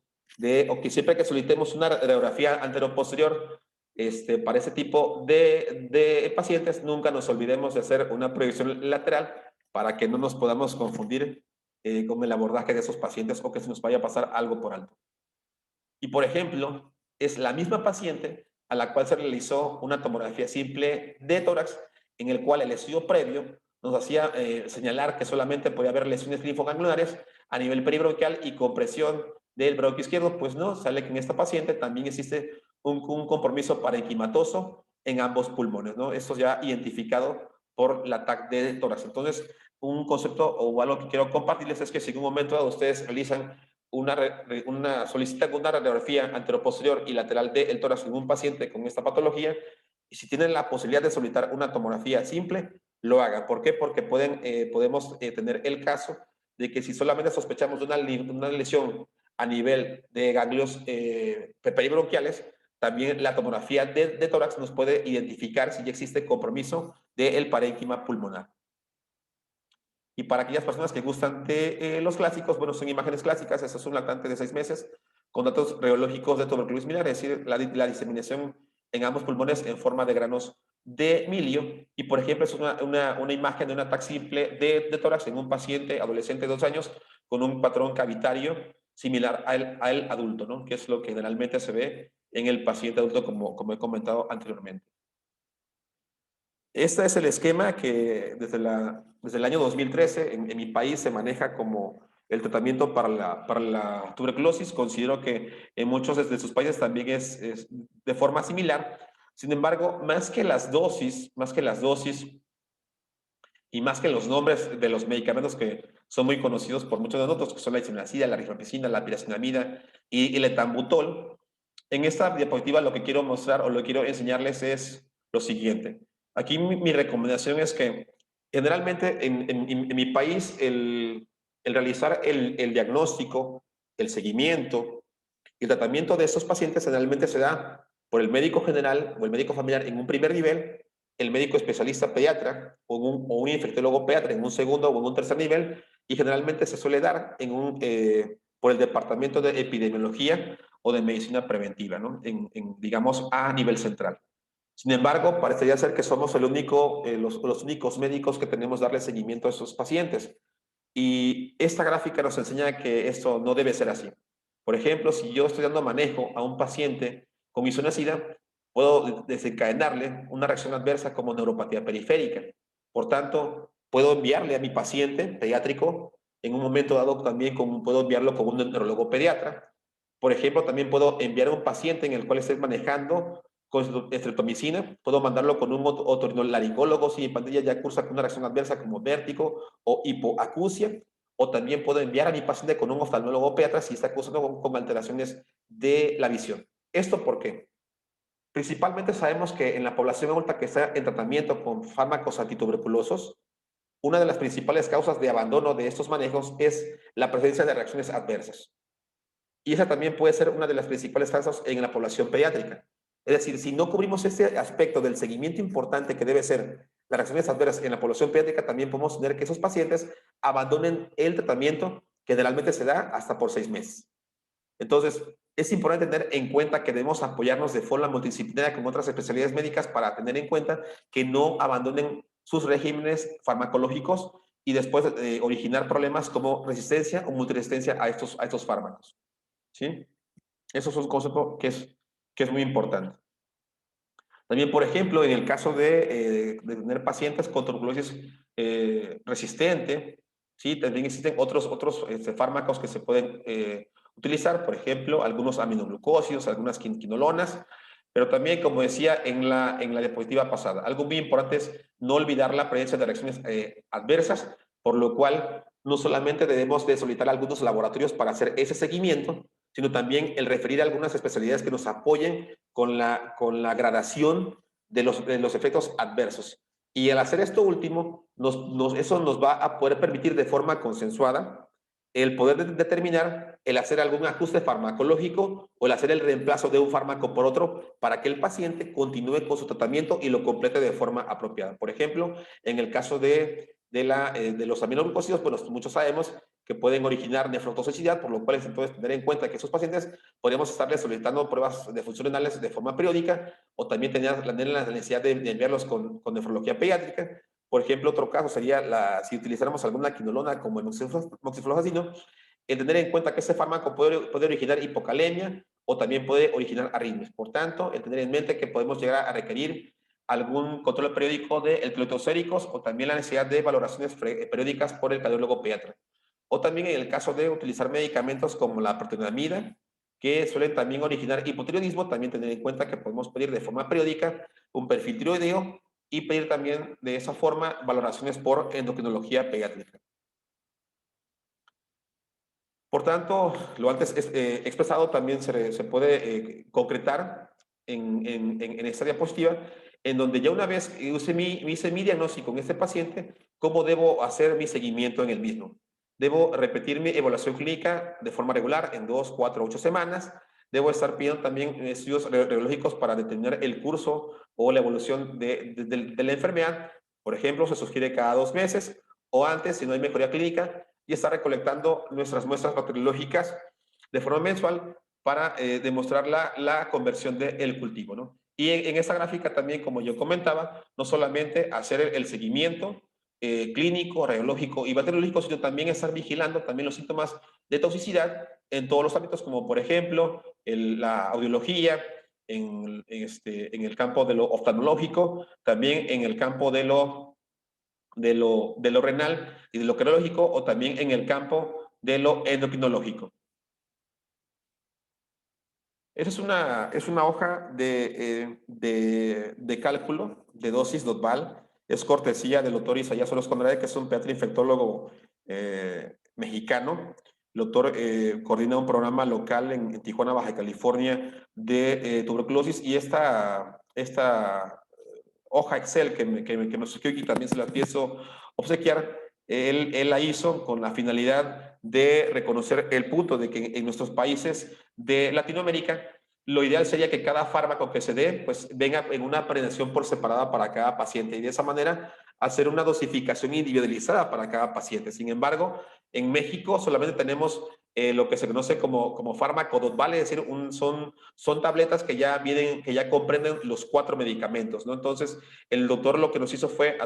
o que siempre que solicitemos una radiografía anteroposterior para ese tipo de pacientes, nunca nos olvidemos de hacer una proyección lateral para que no nos podamos confundir con el abordaje de esos pacientes o que se nos vaya a pasar algo por alto. Y, por ejemplo, es la misma paciente a la cual se realizó una tomografía simple de tórax, en el cual el estudio previo nos hacía señalar que solamente podía haber lesiones linfoganglionares a nivel peribronquial y compresión del bronquio izquierdo. Pues no, sale que en esta paciente también existe un compromiso parenquimatoso en ambos pulmones, ¿no? Esto ya identificado por la TAC de tórax. Entonces, un concepto o algo que quiero compartirles es que si en un momento dado ustedes realizan solicitan una radiografía anteroposterior y lateral del tórax en un paciente con esta patología, y si tienen la posibilidad de solicitar una tomografía simple, lo hagan. ¿Por qué? Porque podemos tener el caso de que si solamente sospechamos de una lesión a nivel de ganglios peribronquiales, también la tomografía de tórax nos puede identificar si ya existe compromiso del parénquima pulmonar. Y para aquellas personas que gustan de los clásicos, bueno, son imágenes clásicas. Eso es un lactante de 6 meses con datos radiológicos de tuberculosis miliar, es decir, la diseminación en ambos pulmones en forma de granos de milio. Y, por ejemplo, es una imagen de un ataque simple de tórax en un paciente adolescente de 2 años con un patrón cavitario similar al adulto, ¿no? Que es lo que generalmente se ve en el paciente adulto, como he comentado anteriormente. Este es el esquema que desde el año 2013 en mi país se maneja como el tratamiento para la tuberculosis. Considero que en muchos de sus países también es de forma similar. Sin embargo, más que las dosis y más que los nombres de los medicamentos que son muy conocidos por muchos de nosotros, que son la isoniazida, la rifampicina, la piracinamida y el etambutol, en esta diapositiva lo que quiero mostrar o lo que quiero enseñarles es lo siguiente. Aquí mi recomendación es que generalmente en mi país el realizar el diagnóstico, el seguimiento y el tratamiento de estos pacientes generalmente se da por el médico general o el médico familiar en un primer nivel, el médico especialista pediatra o un infectólogo pediatra en un segundo o en un tercer nivel, y generalmente se suele dar por el departamento de epidemiología o de medicina preventiva, ¿no? Digamos, a nivel central. Sin embargo, parecería ser que somos los únicos médicos que tenemos darle seguimiento a estos pacientes. Y esta gráfica nos enseña que esto no debe ser así. Por ejemplo, si yo estoy dando manejo a un paciente con isoniazida, puedo desencadenarle una reacción adversa como neuropatía periférica. Por tanto, puedo enviarle a mi paciente pediátrico, en un momento dado también puedo enviarlo con un neurólogo pediatra. Por ejemplo, también puedo enviar a un paciente en el cual esté manejando con estreptomicina, puedo mandarlo con un otorrinolaringólogo si mi pandilla ya cursa con una reacción adversa como vértigo o hipoacusia, o también puedo enviar a mi paciente con un oftalmólogo pediatra si está cursando con alteraciones de la visión. ¿Esto por qué? Principalmente sabemos que en la población adulta que está en tratamiento con fármacos antituberculosos, una de las principales causas de abandono de estos manejos es la presencia de reacciones adversas. Y esa también puede ser una de las principales causas en la población pediátrica. Es decir, si no cubrimos este aspecto del seguimiento importante que debe ser las reacciones adversas en la población pediátrica, también podemos tener que esos pacientes abandonen el tratamiento que generalmente se da hasta por 6 meses. Entonces, es importante tener en cuenta que debemos apoyarnos de forma multidisciplinaria con otras especialidades médicas para tener en cuenta que no abandonen sus regímenes farmacológicos y después originar problemas como resistencia o multiresistencia a estos fármacos. ¿Sí? Eso es un concepto que es muy importante. También, por ejemplo, en el caso de tener pacientes con tuberculosis resistente, ¿sí? También existen otros fármacos que se pueden utilizar, por ejemplo, algunos aminoglucósidos, algunas quinolonas, pero también, como decía en la diapositiva pasada, algo muy importante es no olvidar la presencia de reacciones adversas, por lo cual no solamente debemos de solicitar algunos laboratorios para hacer ese seguimiento, sino también el referir a algunas especialidades que nos apoyen con la gradación de los efectos adversos. Y al hacer esto último, eso nos va a poder permitir de forma consensuada el poder determinar el hacer algún ajuste farmacológico o el hacer el reemplazo de un fármaco por otro para que el paciente continúe con su tratamiento y lo complete de forma apropiada. Por ejemplo, en el caso de de los aminoglucósidos, bueno, muchos sabemos que pueden originar nefrotoxicidad, por lo cual es entonces tener en cuenta que esos pacientes podríamos estarles solicitando pruebas de función renales de forma periódica, o también tener la necesidad de enviarlos con nefrología pediátrica. Por ejemplo, otro caso sería si utilizáramos alguna quinolona como el moxifloracino, el tener en cuenta que ese fármaco puede originar hipocalemia o también puede originar arritmias. Por tanto, el tener en mente que podemos llegar a requerir algún control periódico de electrolitoséricos o también la necesidad de valoraciones periódicas por el cardiólogo pediatra. O también en el caso de utilizar medicamentos como la protonamida, que suelen también originar hipotiroidismo, también tener en cuenta que podemos pedir de forma periódica un perfil tiroideo y pedir también de esa forma valoraciones por endocrinología pediátrica. Por tanto, lo antes expresado también se puede concretar en esta diapositiva, en donde ya una vez hice mi diagnóstico en este paciente, ¿cómo debo hacer mi seguimiento en el mismo? Debo repetir mi evaluación clínica de forma regular en 2, 4, 8 semanas. Debo estar pidiendo también estudios radiológicos para determinar el curso o la evolución de la enfermedad. Por ejemplo, se sugiere cada 2 meses o antes, si no hay mejoría clínica, y estar recolectando nuestras muestras bacteriológicas de forma mensual para demostrar la conversión del cultivo, ¿no? Y en esta gráfica también, como yo comentaba, no solamente hacer el seguimiento clínico, radiológico y bacteriológico, sino también estar vigilando también los síntomas de toxicidad en todos los ámbitos, como por ejemplo la audiología, en el campo de lo oftalmológico, también en el campo de lo renal y de lo cardiológico, o también en el campo de lo endocrinológico. Esa es una hoja de cálculo de dosis DOTBAL. Es cortesía del doctor Isaías Oroz Conrade, que es un pediatra infectólogo mexicano. El doctor coordina un programa local en Tijuana, Baja California, de tuberculosis, y esta hoja Excel que me surgió y también se la pienso obsequiar, él la hizo con la finalidad de reconocer el punto de que en nuestros países de Latinoamérica lo ideal sería que cada fármaco que se dé pues venga en una presentación por separada para cada paciente, y de esa manera hacer una dosificación individualizada para cada paciente. Sin embargo, en México solamente tenemos lo que se conoce como fármaco DOTBAL, es decir, son tabletas que ya vienen, que ya comprenden los 4 medicamentos, ¿no? Entonces, el doctor lo que nos hizo fue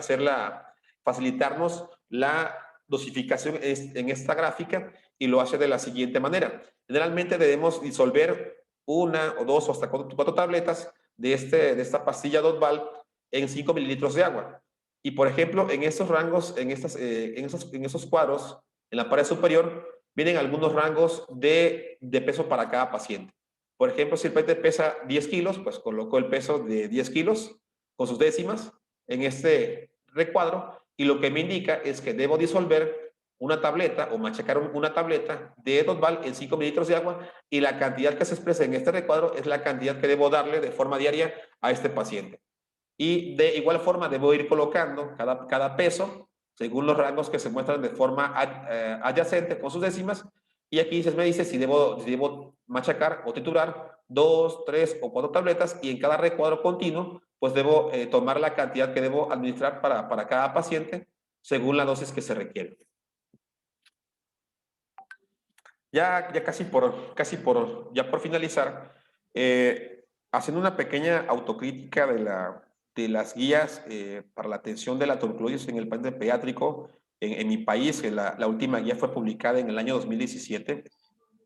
facilitarnos la dosificación en esta gráfica, y lo hace de la siguiente manera. Generalmente debemos disolver 1 o 2 o hasta 4 tabletas de esta pastilla DOTBAL en 5 mililitros de agua. Y por ejemplo, en estos rangos, en esos cuadros, en la pared superior, vienen algunos rangos de peso para cada paciente. Por ejemplo, si el paciente pesa 10 kilos, pues coloco el peso de 10 kilos con sus décimas en este recuadro, y lo que me indica es que debo disolver una tableta o machacar una tableta de DOTBAL en 5 mililitros de agua, y la cantidad que se expresa en este recuadro es la cantidad que debo darle de forma diaria a este paciente. Y de igual forma debo ir colocando cada peso según los rangos que se muestran de forma adyacente con sus décimas, y aquí me dice si debo machacar o triturar 2, 3 o 4 tabletas, y en cada recuadro continuo pues debo tomar la cantidad que debo administrar para cada paciente según la dosis que se requiere. Ya casi por finalizar, haciendo una pequeña autocrítica de las guías para la atención de la tuberculosis en el paciente pediátrico en mi país. La última guía fue publicada en el año 2017,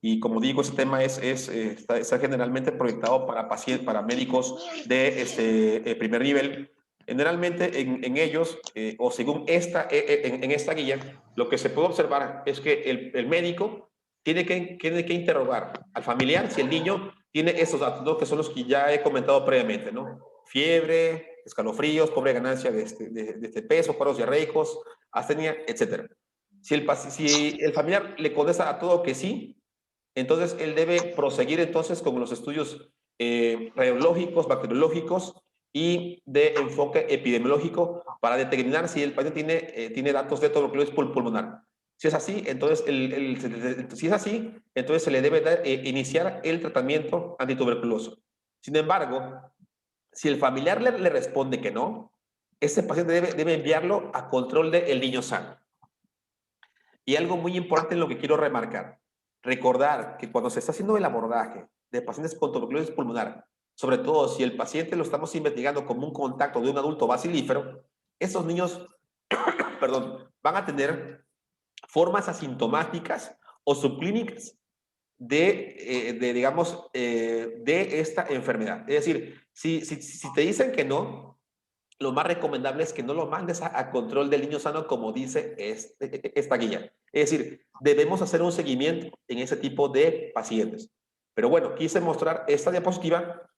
y como digo, este tema está generalmente proyectado para médicos de primer nivel. Generalmente en ellos, o según en esta guía, lo que se puede observar es que el médico tiene que interrogar al familiar si el niño tiene esos datos, ¿no? Que son los que ya he comentado previamente, ¿no? Fiebre, escalofríos, pobre ganancia de peso, cuadros diarreicos, astenia, etc. Si el familiar le contesta a todo que sí, entonces él debe proseguir entonces con los estudios radiológicos, bacteriológicos y de enfoque epidemiológico para determinar si el paciente tiene datos de tuberculosis pulmonar. Si es así, entonces se le debe iniciar el tratamiento antituberculoso. Sin embargo, si el familiar le responde que no, ese paciente debe enviarlo a control del niño sano. Y algo muy importante en lo que quiero remarcar, recordar que cuando se está haciendo el abordaje de pacientes con tuberculosis pulmonar, sobre todo si el paciente lo estamos investigando como un contacto de un adulto bacilífero, esos niños, perdón, van a tener formas asintomáticas o subclínicas de esta enfermedad. Es decir, si te dicen que no, lo más recomendable es que no lo mandes a control del niño sano, como dice esta guía. Es decir, debemos hacer un seguimiento en ese tipo de pacientes. Pero bueno, quise mostrar esta diapositiva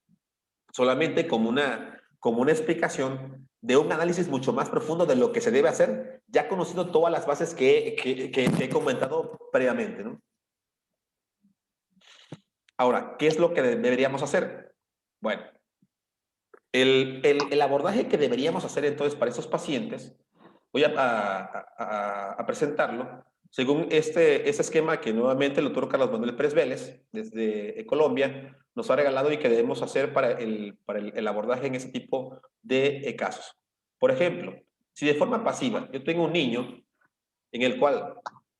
solamente como una explicación de un análisis mucho más profundo de lo que se debe hacer, ya conocido todas las bases que he comentado previamente, ¿no? Ahora, ¿qué es lo que deberíamos hacer? Bueno, el abordaje que deberíamos hacer entonces para esos pacientes, voy a presentarlo según este esquema que nuevamente el doctor Carlos Manuel Pérez Vélez, desde Colombia, nos ha regalado y que debemos hacer para el abordaje en ese tipo de casos. Por ejemplo, si de forma pasiva yo tengo un niño en el cual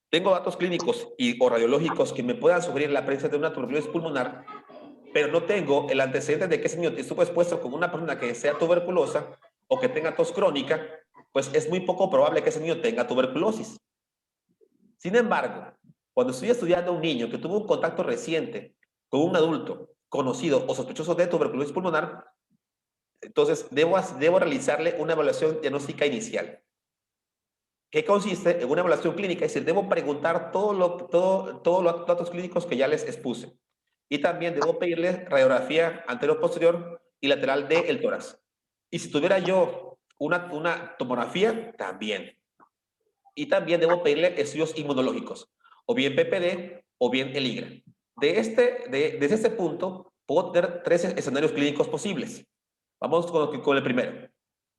tengo datos clínicos o radiológicos que me puedan sugerir la presencia de una tuberculosis pulmonar, pero no tengo el antecedente de que ese niño estuvo expuesto con una persona que sea tuberculosa o que tenga tos crónica, pues es muy poco probable que ese niño tenga tuberculosis. Sin embargo, cuando estoy estudiando a un niño que tuvo un contacto reciente con un adulto conocido o sospechoso de tuberculosis pulmonar, entonces debo realizarle una evaluación diagnóstica inicial, que consiste en una evaluación clínica, es decir, debo preguntar todos los datos clínicos que ya les expuse. Y también debo pedirle radiografía anterior-posterior y lateral del tórax. Y si tuviera yo una tomografía, también. Y también debo pedirle estudios inmunológicos, o bien PPD o bien el IGRA. Desde este punto, puedo tener 3 escenarios clínicos posibles. Vamos con el primero.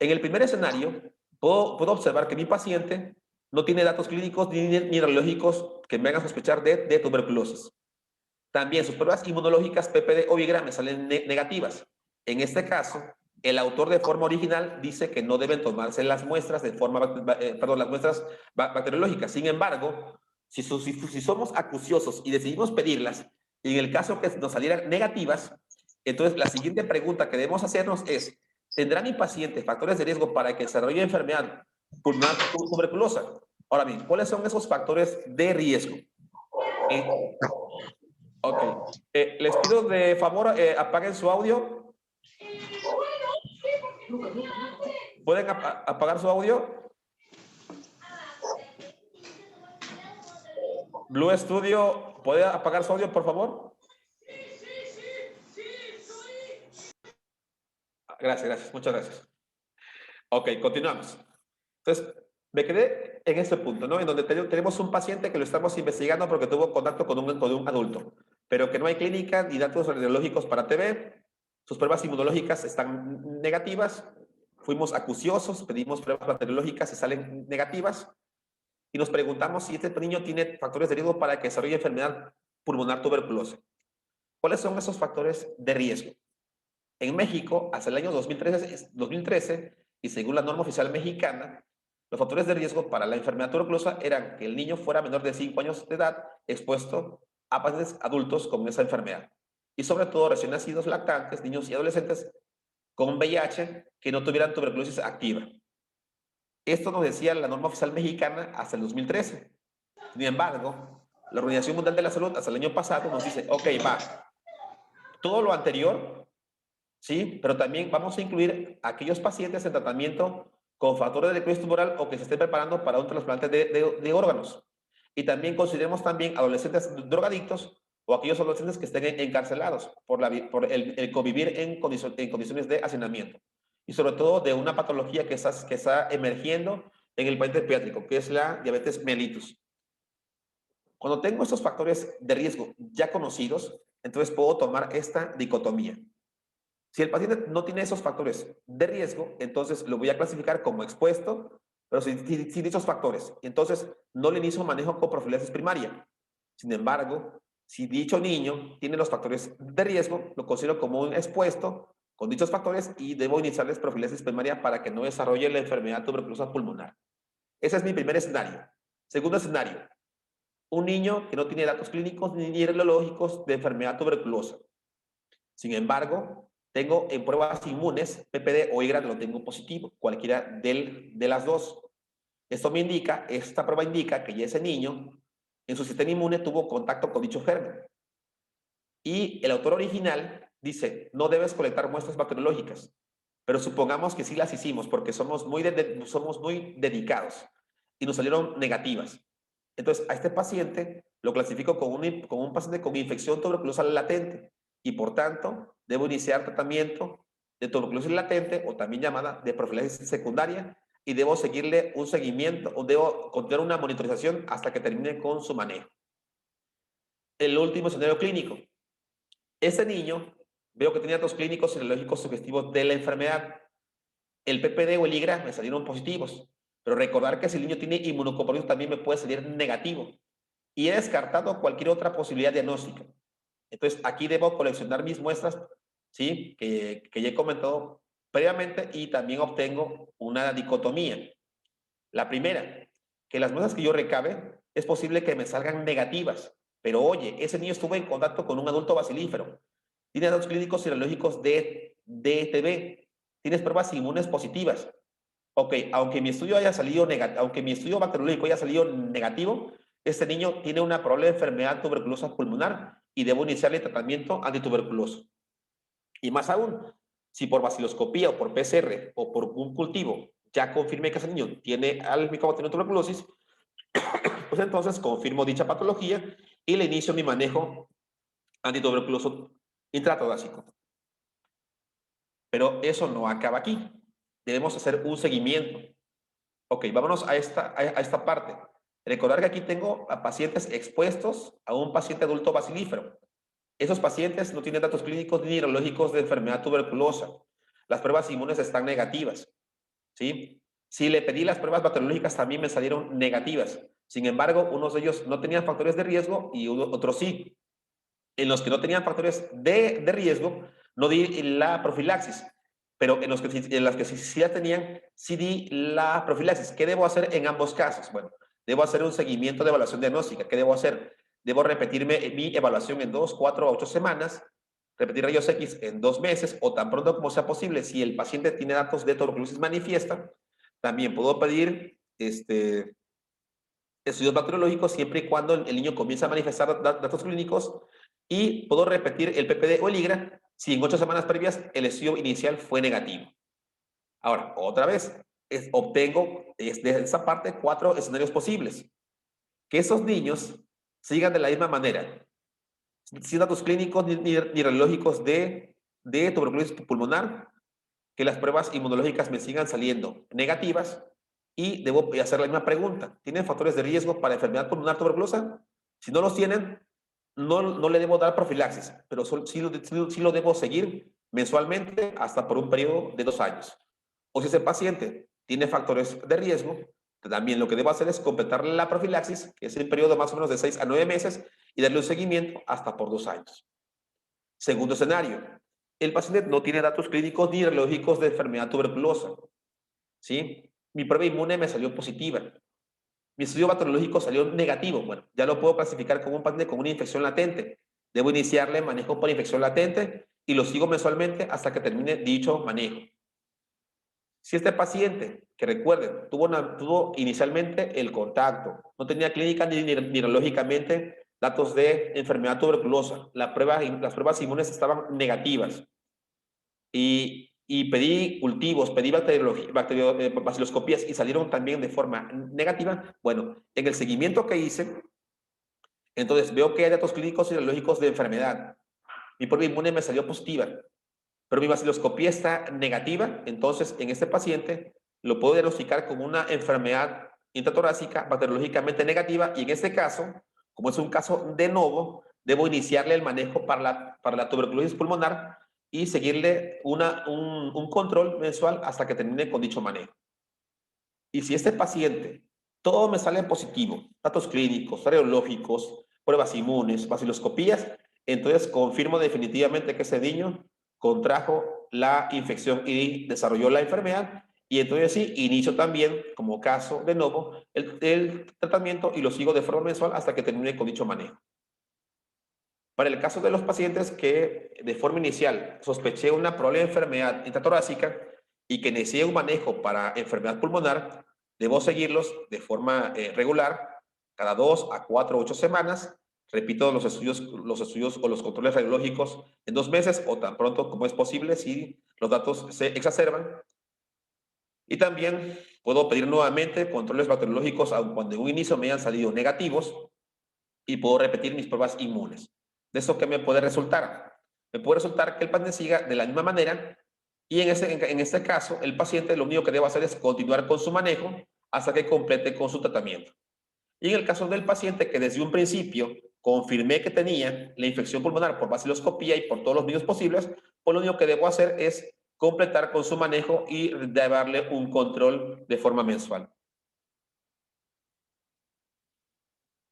En el primer escenario, puedo observar que mi paciente no tiene datos clínicos ni radiológicos que me hagan sospechar de tuberculosis. También sus pruebas inmunológicas PPD o IGRA me salen negativas. En este caso, el autor de forma original dice que no deben tomarse las muestras las muestras bacteriológicas. Sin embargo, si somos acuciosos y decidimos pedirlas, y en el caso que nos salieran negativas, entonces la siguiente pregunta que debemos hacernos es, ¿tendrá mi paciente factores de riesgo para que desarrolle enfermedad pulmonar tuberculosa? Ahora bien, ¿cuáles son esos factores de riesgo? Ok. Les pido de favor, apaguen su audio. ¿Pueden apagar su audio? Blue Studio, ¿puede apagar su audio, por favor? Gracias, muchas gracias. Ok, continuamos. Entonces, me quedé en este punto, ¿no? En donde tenemos un paciente que lo estamos investigando porque tuvo contacto con un adulto, pero que no hay clínica ni datos radiológicos para TB, sus pruebas inmunológicas están negativas, fuimos acuciosos, pedimos pruebas bacteriológicas y salen negativas, y nos preguntamos si este niño tiene factores de riesgo para que desarrolle enfermedad pulmonar tuberculosa. ¿Cuáles son esos factores de riesgo? En México, hasta el año 2013 y según la norma oficial mexicana, los factores de riesgo para la enfermedad tuberculosa eran que el niño fuera menor de 5 años de edad expuesto a pacientes adultos con esa enfermedad. Y sobre todo recién nacidos, lactantes, niños y adolescentes con VIH que no tuvieran tuberculosis activa. Esto nos decía la norma oficial mexicana hasta el 2013. Sin embargo, la Organización Mundial de la Salud hasta el año pasado nos dice, ok, va, todo lo anterior, sí, pero también vamos a incluir a aquellos pacientes en tratamiento con factores de necrosis tumoral o que se estén preparando para un trasplante de órganos. Y también consideremos también adolescentes drogadictos o aquellos adolescentes que estén encarcelados por el convivir en condiciones de hacinamiento. Y sobre todo de una patología que está emergiendo en el paciente pediátrico, que es la diabetes mellitus. Cuando tengo estos factores de riesgo ya conocidos, entonces puedo tomar esta dicotomía. Si el paciente no tiene esos factores de riesgo, entonces lo voy a clasificar como expuesto, pero sin dichos factores. Entonces no le inicio manejo con profilaxis primaria. Sin embargo, si dicho niño tiene los factores de riesgo, lo considero como un expuesto con dichos factores y debo iniciarles profilaxis primaria para que no desarrolle la enfermedad tuberculosa pulmonar. Ese es mi primer escenario. Segundo escenario, un niño que no tiene datos clínicos ni neurológicos de enfermedad tuberculosa. Sin embargo, tengo en pruebas inmunes, PPD o IGRA lo tengo positivo, cualquiera de las dos. Esta prueba indica que ya ese niño en su sistema inmune tuvo contacto con dicho germen. Y el autor original dice, no debes colectar muestras bacteriológicas, pero supongamos que sí las hicimos porque somos muy dedicados y nos salieron negativas. Entonces, a este paciente lo clasifico como un paciente con infección tuberculosa latente y, por tanto, debo iniciar tratamiento de tuberculosis latente o también llamada de profilaxis secundaria y debo seguirle un seguimiento o debo continuar una monitorización hasta que termine con su manejo. El último escenario clínico. Este niño veo que tenía datos clínicos serológicos sugestivos de la enfermedad. El PPD o el IGRA me salieron positivos, pero recordar que si el niño tiene inmunocomprometido también me puede salir negativo. Y he descartado cualquier otra posibilidad diagnóstica. Entonces, aquí debo coleccionar mis muestras, ¿sí? Que ya he comentado previamente y también obtengo una dicotomía. La primera, que las muestras que yo recabe es posible que me salgan negativas, pero oye, ese niño estuvo en contacto con un adulto bacilífero, tiene datos clínicos serológicos de DTB, tienes pruebas inmunes positivas. Ok, aunque mi estudio bacteriológico haya salido negativo, este niño tiene una probable enfermedad tuberculosa pulmonar y debo iniciarle tratamiento antituberculoso. Y más aún, si por baciloscopía o por PCR o por un cultivo ya confirmé que ese niño tiene al Mycobacterium tuberculosis, pues entonces confirmo dicha patología y le inicio mi manejo antituberculoso intratorácico. Pero eso no acaba aquí. Debemos hacer un seguimiento. Ok, vámonos a esta parte. Recordar que aquí tengo a pacientes expuestos a un paciente adulto bacilífero. Esos pacientes no tienen datos clínicos ni neurológicos de enfermedad tuberculosa. Las pruebas inmunes están negativas, ¿sí? Si le pedí las pruebas bacteriológicas también me salieron negativas. Sin embargo, unos de ellos no tenían factores de riesgo y otros sí. En los que no tenían factores de riesgo, no di la profilaxis, pero en las que sí la tenían, sí di la profilaxis. ¿Qué debo hacer en ambos casos? Bueno, debo hacer un seguimiento de evaluación diagnóstica. ¿Qué debo hacer? Debo repetirme mi evaluación en 2, 4 o 8 semanas, repetir rayos X en 2 meses o tan pronto como sea posible. Si el paciente tiene datos de tuberculosis manifiesta, también puedo pedir estudios bacteriológicos siempre y cuando el niño comience a manifestar datos clínicos y puedo repetir el PPD o el IGRA si en 8 semanas previas el estudio inicial fue negativo. Ahora, otra vez, obtengo de esa parte 4 escenarios posibles. Que esos niños sigan de la misma manera, sin datos clínicos ni neurológicos de tuberculosis pulmonar, que las pruebas inmunológicas me sigan saliendo negativas y debo hacer la misma pregunta. ¿Tienen factores de riesgo para enfermedad pulmonar tuberculosa? Si no los tienen, no le debo dar profilaxis, pero sí lo debo seguir mensualmente hasta por un periodo de 2 años. O si ese paciente tiene factores de riesgo, también lo que debo hacer es completar la profilaxis, que es el periodo más o menos de 6 a 9 meses, y darle un seguimiento hasta por 2 años. Segundo escenario, el paciente no tiene datos clínicos ni neurológicos de enfermedad tuberculosa, ¿sí? Mi prueba inmune me salió positiva. Mi estudio bacteriológico salió negativo. Bueno, ya lo puedo clasificar como un paciente con una infección latente. Debo iniciarle manejo por infección latente y lo sigo mensualmente hasta que termine dicho manejo. Si este paciente, que recuerden, tuvo inicialmente el contacto, no tenía clínica ni neurológicamente datos de enfermedad tuberculosa, las pruebas inmunes estaban negativas y pedí cultivos, pedí baciloscopías y salieron también de forma negativa, bueno, en el seguimiento que hice, entonces veo que hay datos clínicos y neurológicos de enfermedad. Mi prueba inmune me salió positiva, pero mi baciloscopía está negativa, entonces en este paciente lo puedo diagnosticar como una enfermedad intratorácica bacteriológicamente negativa y en este caso, como es un caso de novo, debo iniciarle el manejo para la tuberculosis pulmonar y seguirle un control mensual hasta que termine con dicho manejo. Y si este paciente, todo me sale positivo, datos clínicos, radiológicos, pruebas inmunes, baciloscopías, entonces confirmo definitivamente que ese niño contrajo la infección y desarrolló la enfermedad. Y entonces sí, inicio también, como caso de nuevo, el tratamiento y lo sigo de forma mensual hasta que termine con dicho manejo. Para el caso de los pacientes que de forma inicial sospeché una probable enfermedad intratorácica y que necesité un manejo para enfermedad pulmonar, debo seguirlos de forma regular, cada 2 a 4 o 8 semanas. Repito los estudios o los controles radiológicos en 2 meses o tan pronto como es posible si los datos se exacerban. Y también puedo pedir nuevamente controles bacteriológicos aun cuando en un inicio me hayan salido negativos y puedo repetir mis pruebas inmunes. ¿De eso qué me puede resultar? Me puede resultar que el paciente siga de la misma manera y en este caso el paciente lo único que debe hacer es continuar con su manejo hasta que complete con su tratamiento. Y en el caso del paciente que desde un principio confirmé que tenía la infección pulmonar por vaciloscopía y por todos los medios posibles, pues lo único que debo hacer es completar con su manejo y darle un control de forma mensual.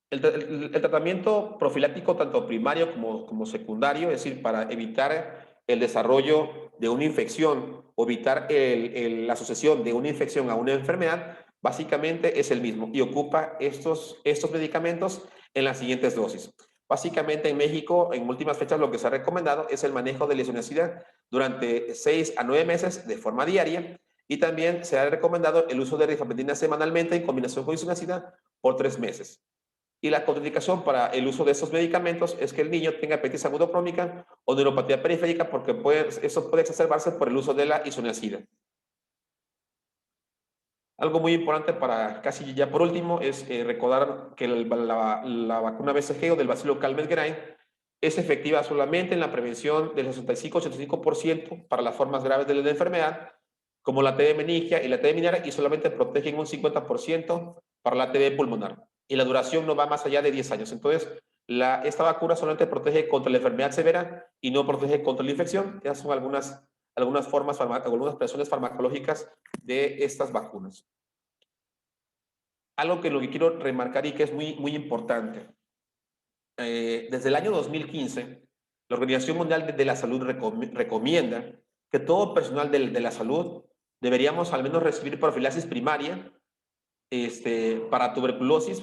El tratamiento profiláctico, tanto primario como secundario, es decir, para evitar el desarrollo de una infección o evitar la asociación de una infección a una enfermedad, básicamente es el mismo y ocupa estos medicamentos en las siguientes dosis. Básicamente en México, en últimas fechas, lo que se ha recomendado es el manejo de la isoniazida durante 6 a 9 meses de forma diaria y también se ha recomendado el uso de rifampicina semanalmente en combinación con isoniazida por 3 meses. Y la contraindicación para el uso de estos medicamentos es que el niño tenga hepatitis aguda crónica o neuropatía periférica porque eso puede exacerbarse por el uso de la isoniazida. Algo muy importante para casi ya por último es recordar que la vacuna BCG o del bacilo Calmette-Guerin es efectiva solamente en la prevención del 65-85% para las formas graves de la enfermedad, como la TB meningia y la TB miliar, y solamente protegen un 50% para la TB pulmonar. Y la duración no va más allá de 10 años. Entonces, esta vacuna solamente protege contra la enfermedad severa y no protege contra la infección. Esas son algunas formas, algunas presiones farmacológicas de estas vacunas. Algo que lo que quiero remarcar y que es muy, muy importante. Desde el año 2015, la Organización Mundial de la Salud recomienda que todo personal de la salud deberíamos al menos recibir profilaxis primaria para tuberculosis,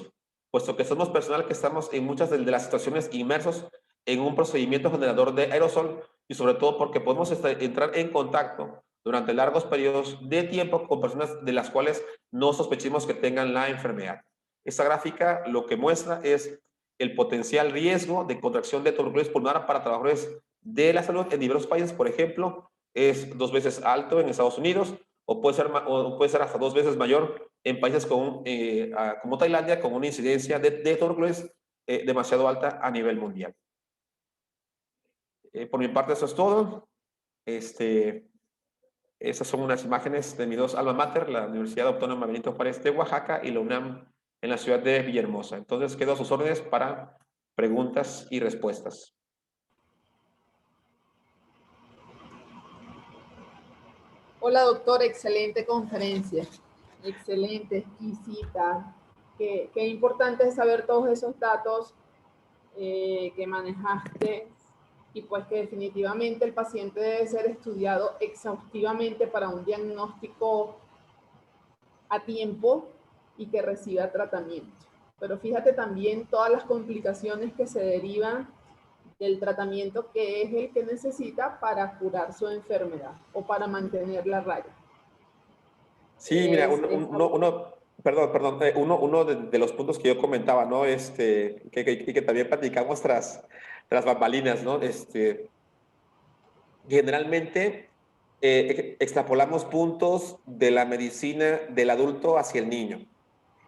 puesto que somos personal que estamos en muchas de las situaciones inmersos en un procedimiento generador de aerosol y sobre todo porque podemos entrar en contacto durante largos periodos de tiempo con personas de las cuales no sospechemos que tengan la enfermedad. Esta gráfica lo que muestra es el potencial riesgo de contracción de tuberculosis pulmonar para trabajadores de la salud en diversos países. Por ejemplo, es 2 veces alto en Estados Unidos o puede ser hasta 2 veces mayor en países como Tailandia, con una incidencia de tuberculosis demasiado alta a nivel mundial. Por mi parte, eso es todo. Estas son unas imágenes de mis dos alma mater, la Universidad Autónoma Benito Juárez de Oaxaca y la UNAM en la ciudad de Villahermosa. Entonces, quedo a sus órdenes para preguntas y respuestas. Hola, doctor, excelente conferencia, excelente, exquisita. Qué importante es saber todos esos datos que manejaste y pues que definitivamente el paciente debe ser estudiado exhaustivamente para un diagnóstico a tiempo y que reciba tratamiento. Pero fíjate también todas las complicaciones que se derivan del tratamiento que es el que necesita para curar su enfermedad o para mantener la raya. Sí, mira, uno de los puntos que yo comentaba, ¿no? Que también platicamos tras bambalinas, ¿no? Generalmente extrapolamos puntos de la medicina del adulto hacia el niño.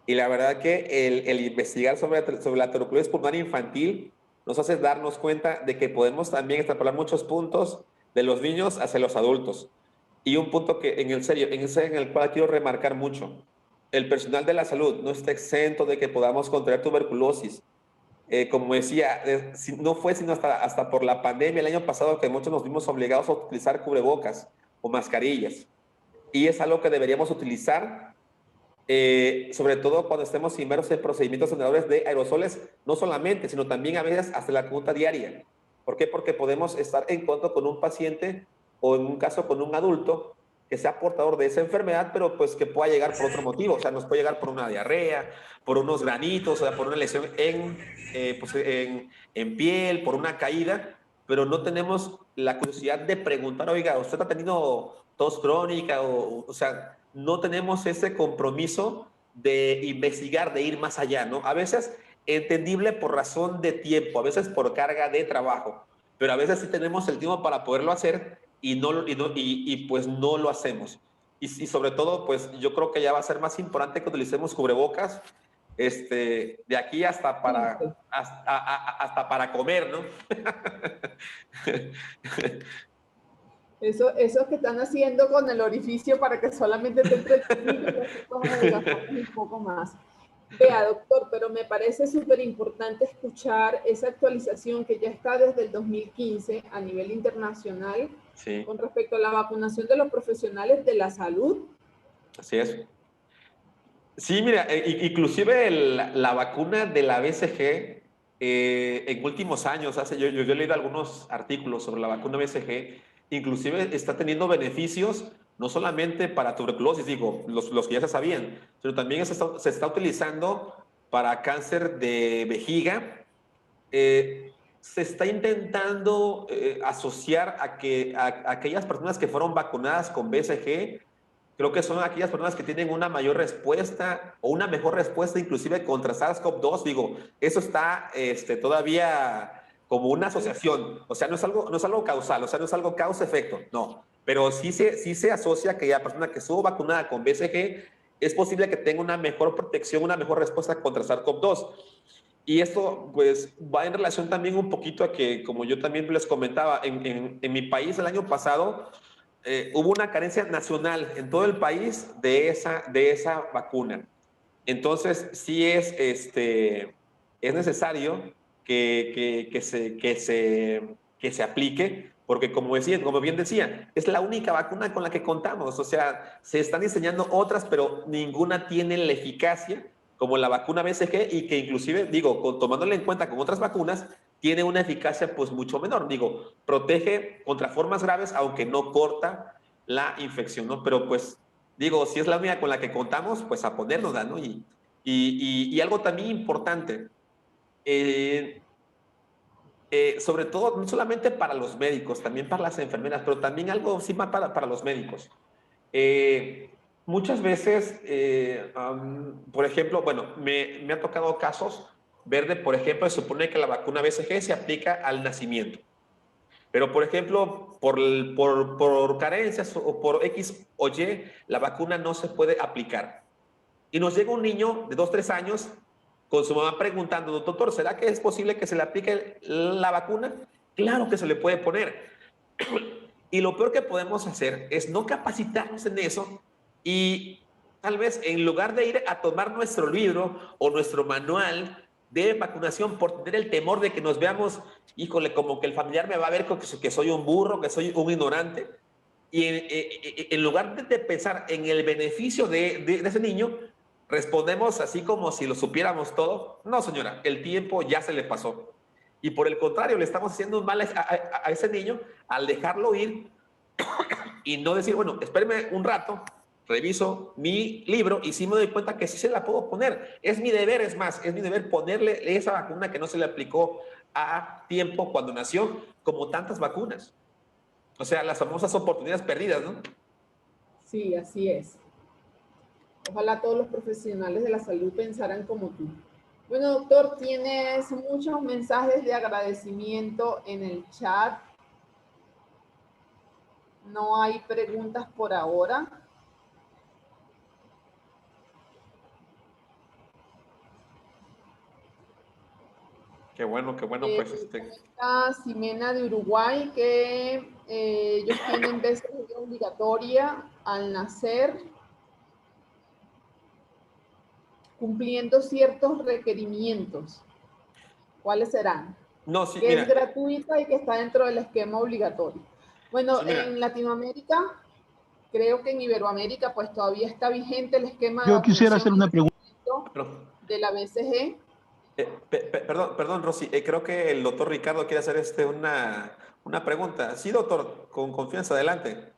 Y la verdad que el investigar sobre la tuberculosis pulmonar infantil nos hace darnos cuenta de que podemos también extrapolar muchos puntos de los niños hacia los adultos. Y un punto que en el cual quiero remarcar mucho, el personal de la salud no está exento de que podamos contraer tuberculosis. Como decía, no fue sino hasta por la pandemia el año pasado que muchos nos vimos obligados a utilizar cubrebocas o mascarillas. Y es algo que deberíamos utilizar, sobre todo cuando estemos inmersos en procedimientos generadores de aerosoles, no solamente, sino también a veces hasta la conducta diaria. ¿Por qué? Porque podemos estar en contacto con un paciente o en un caso con un adulto que sea portador de esa enfermedad, pero pues que pueda llegar por otro motivo, o sea, nos puede llegar por una diarrea, por unos granitos, o sea, por una lesión en piel, por una caída, pero no tenemos la curiosidad de preguntar, oiga, ¿usted ha tenido tos crónica? O sea, no tenemos ese compromiso de investigar, de ir más allá, ¿no? A veces entendible por razón de tiempo, a veces por carga de trabajo, pero a veces sí tenemos el tiempo para poderlo hacer pues no lo hacemos. Y sobre todo, pues yo creo que ya va a ser más importante que utilicemos cubrebocas de aquí hasta para comer, ¿no? Eso que están haciendo con el orificio para que solamente te entretengas, un poco más. Vea, doctor, pero me parece súper importante escuchar esa actualización que ya está desde el 2015 a nivel internacional, sí, con respecto a la vacunación de los profesionales de la salud. así es. Sí, mira, inclusive la vacuna de la BCG, en últimos años, yo he leído algunos artículos sobre la vacuna BCG, inclusive está teniendo beneficios no solamente para tuberculosis, digo, los que ya se sabían, sino también se está utilizando para cáncer de vejiga. Se está intentando asociar a aquellas personas que fueron vacunadas con BCG. Creo que son aquellas personas que tienen una mayor respuesta o una mejor respuesta inclusive contra SARS-CoV-2. Digo, eso está todavía como una asociación. O sea, no es algo causal, o sea, no es algo causa-efecto, no. Pero sí se asocia que aquella persona que estuvo vacunada con BCG es posible que tenga una mejor protección, una mejor respuesta contra SARS-CoV-2. Y esto pues va en relación también un poquito a que, como yo también les comentaba, en mi país el año pasado hubo una carencia nacional en todo el país de esa vacuna. Entonces, sí es necesario que se aplique, porque como bien decía, es la única vacuna con la que contamos. O sea, se están diseñando otras, pero ninguna tiene la eficacia como la vacuna BCG y que inclusive, digo, tomándole en cuenta con otras vacunas, tiene una eficacia pues mucho menor. Digo, protege contra formas graves, aunque no corta la infección, ¿no? Pero pues, digo, si es la única con la que contamos, pues a ponérnosla, ¿no? Y algo también importante, eh, sobre todo, no solamente para los médicos, también para las enfermeras, pero también algo sí más para los médicos. Muchas veces, por ejemplo, bueno, me ha tocado casos ver por ejemplo, se supone que la vacuna BCG se aplica al nacimiento. Pero, por ejemplo, por carencias o por X o Y, la vacuna no se puede aplicar. Y nos llega un niño de 2, 3 años con su mamá preguntando, doctor, ¿será que es posible que se le aplique la vacuna? Claro que se le puede poner. Y lo peor que podemos hacer es no capacitarnos en eso y tal vez en lugar de ir a tomar nuestro libro o nuestro manual de vacunación por tener el temor de que nos veamos, híjole, como que el familiar me va a ver que soy un burro, que soy un ignorante, y en lugar de pensar en el beneficio de ese niño, respondemos así como si lo supiéramos todo. No, señora, el tiempo ya se le pasó. Y por el contrario, le estamos haciendo un mal a ese niño al dejarlo ir y no decir, bueno, espéreme un rato, reviso mi libro y sí me doy cuenta que sí se la puedo poner. Es mi deber, es más, es mi deber ponerle esa vacuna que no se le aplicó a tiempo cuando nació, como tantas vacunas. O sea, las famosas oportunidades perdidas, ¿no? Sí, así es. Ojalá todos los profesionales de la salud pensaran como tú. Bueno, doctor, tienes muchos mensajes de agradecimiento en el chat. No hay preguntas por ahora. Qué bueno, pues Está Ximena de Uruguay que ellos tienen BCG obligatoria al nacer, cumpliendo ciertos requerimientos. ¿Cuáles serán? no, sí, Que mira, es gratuita y que está dentro del esquema obligatorio. Bueno, sí, mira, en Latinoamérica, creo que en Iberoamérica, pues todavía está vigente el esquema de Yo quisiera vacunación hacer una pregunta. de la BCG. perdón, Rosy, creo que el doctor Ricardo quiere hacer Una pregunta. Sí, doctor, con confianza, adelante.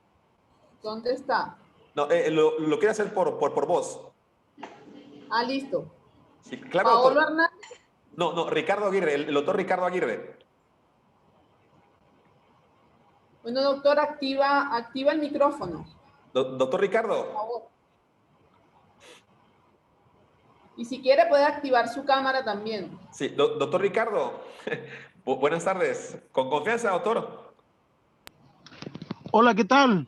¿Dónde está? No, lo quiere hacer por voz. Ah, listo. Sí, claro, Paolo doctor. Hernández. No, no, Ricardo Aguirre, el doctor Ricardo Aguirre. Bueno, doctor, activa el micrófono, Doctor por Ricardo. favor. Y si quiere puede activar su cámara también. Sí, doctor Ricardo. Buenas tardes. Con confianza, doctor. Hola, ¿qué tal,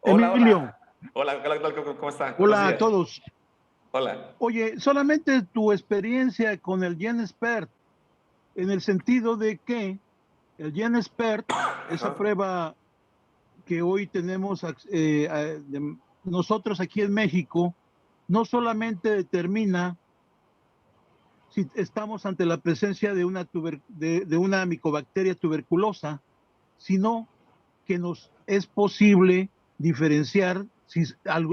Hola, Emilio? hola. Hola, ¿cómo está? Buenos Hola a días. todos. Hola. Oye, solamente tu experiencia con el GenSpert, en el sentido de que el GenSpert, esa Ajá. prueba que hoy tenemos nosotros aquí en México, no solamente determina si estamos ante la presencia de de una micobacteria tuberculosa, sino que nos es posible diferenciar si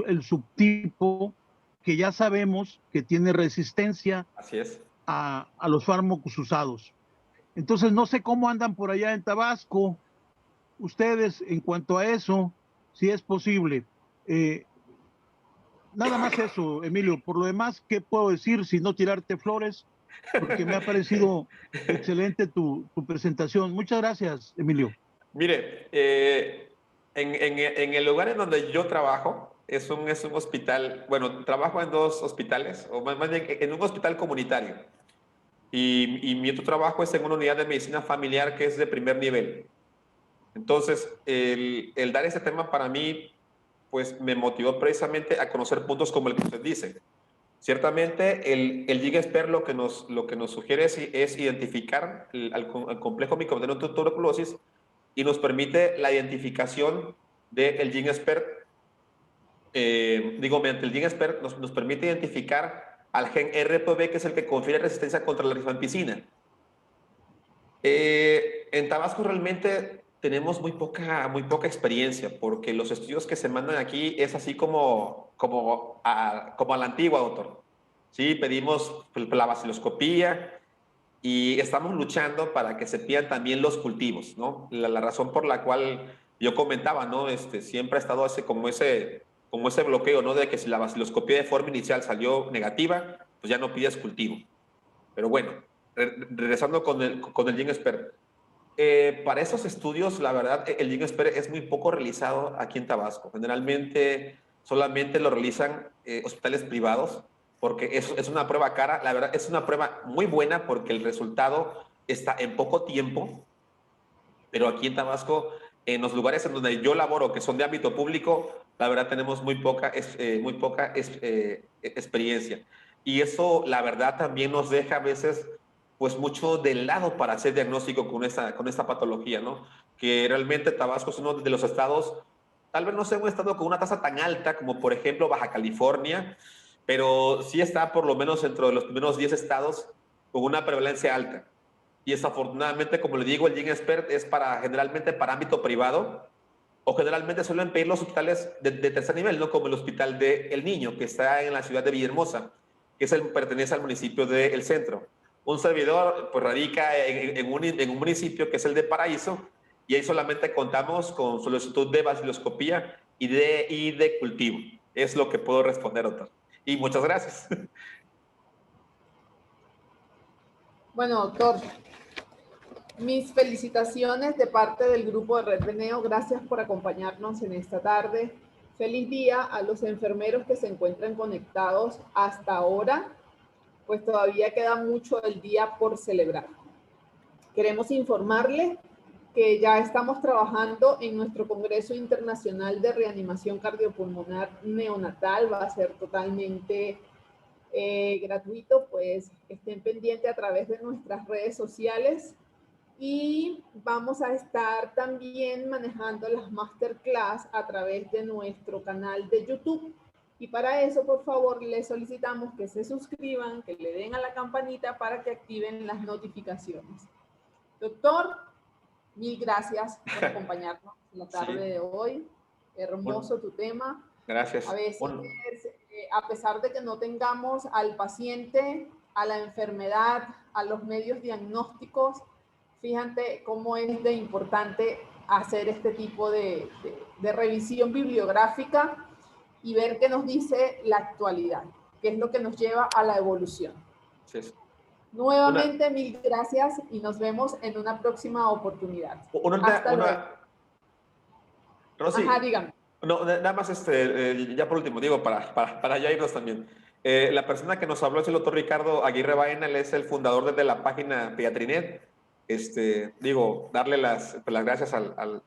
el subtipo que ya sabemos que tiene resistencia Así es. a los fármacos usados. Entonces, no sé cómo andan por allá en Tabasco ustedes en cuanto a eso, si es posible. Eh, Nada más eso, Emilio. Por lo demás, ¿qué puedo decir si no tirarte flores? Porque me ha parecido excelente tu presentación. Muchas gracias, Emilio. Mire, en el lugar en donde yo trabajo, es un hospital, bueno, trabajo en dos hospitales, o más bien en un hospital comunitario. Y mi otro trabajo es en una unidad de medicina familiar que es de primer nivel. Entonces, el dar ese tema para mí, pues me motivó precisamente a conocer puntos como el que usted dice. Ciertamente, el GIGASPER lo que nos sugiere es identificar al complejo micobacteriano tuberculosis y nos permite la identificación del GIGASPER, mediante el GIGASPER nos permite identificar al gen RPV, que es el que confiere resistencia contra la rifampicina. En Tabasco realmente tenemos muy poca experiencia porque los estudios que se mandan aquí es así como a la antigua, doctor. Sí, pedimos la baciloscopía y estamos luchando para que se pidan también los cultivos, ¿no? La razón por la cual yo comentaba, ¿no? Siempre ha estado como ese bloqueo, ¿no? De que si la baciloscopía de forma inicial salió negativa, pues ya no pides cultivo. Pero bueno, regresando con el GenSpert. Para esos estudios, la verdad, el GenSpert es muy poco realizado aquí en Tabasco. Generalmente solamente lo realizan hospitales privados porque es una prueba cara. La verdad, es una prueba muy buena porque el resultado está en poco tiempo, pero aquí en Tabasco, en los lugares en donde yo laboro, que son de ámbito público, la verdad tenemos muy poca experiencia. Y eso, la verdad, también nos deja a veces pues mucho de lado para hacer diagnóstico con esta patología, ¿no? Que realmente Tabasco es uno de los estados, tal vez no sea un estado con una tasa tan alta como por ejemplo Baja California, pero sí está por lo menos dentro de los primeros 10 estados con una prevalencia alta. Y desafortunadamente, como le digo, el GenSpert es generalmente para ámbito privado o generalmente suelen pedir los hospitales de tercer nivel, ¿no? Como el Hospital de El Niño, que está en la ciudad de Villahermosa, que pertenece al municipio de El Centro. Un servidor pues radica en un municipio que es el de Paraíso y ahí solamente contamos con solicitud de baciloscopía y de cultivo. Es lo que puedo responder, doctor. Y muchas gracias. Bueno, doctor, mis felicitaciones de parte del grupo de Red Veneo. Gracias por acompañarnos en esta tarde. Feliz día a los enfermeros que se encuentran conectados hasta ahora, pues todavía queda mucho del día por celebrar. Queremos informarle que ya estamos trabajando en nuestro Congreso Internacional de Reanimación Cardiopulmonar Neonatal. Va a ser totalmente gratuito, pues estén pendientes a través de nuestras redes sociales y vamos a estar también manejando las masterclass a través de nuestro canal de YouTube. Y para eso, por favor, les solicitamos que se suscriban, que le den a la campanita para que activen las notificaciones. Doctor, mil gracias por acompañarnos en la tarde Sí. de hoy. Hermoso tu tema. Gracias. A veces, a pesar de que no tengamos al paciente, a la enfermedad, a los medios diagnósticos, Fíjate cómo es de importante hacer este tipo de revisión bibliográfica y ver qué nos dice la actualidad, qué es lo que nos lleva a la evolución. Sí, sí. Nuevamente, mil gracias y nos vemos en una próxima oportunidad. Hasta luego. Rosy, ajá, dígame. no, nada más, ya por último, digo, para ya irnos también. La persona que nos habló es el doctor Ricardo Aguirre Baena, él es el fundador de la página Pediatrinet. Digo, darle las gracias al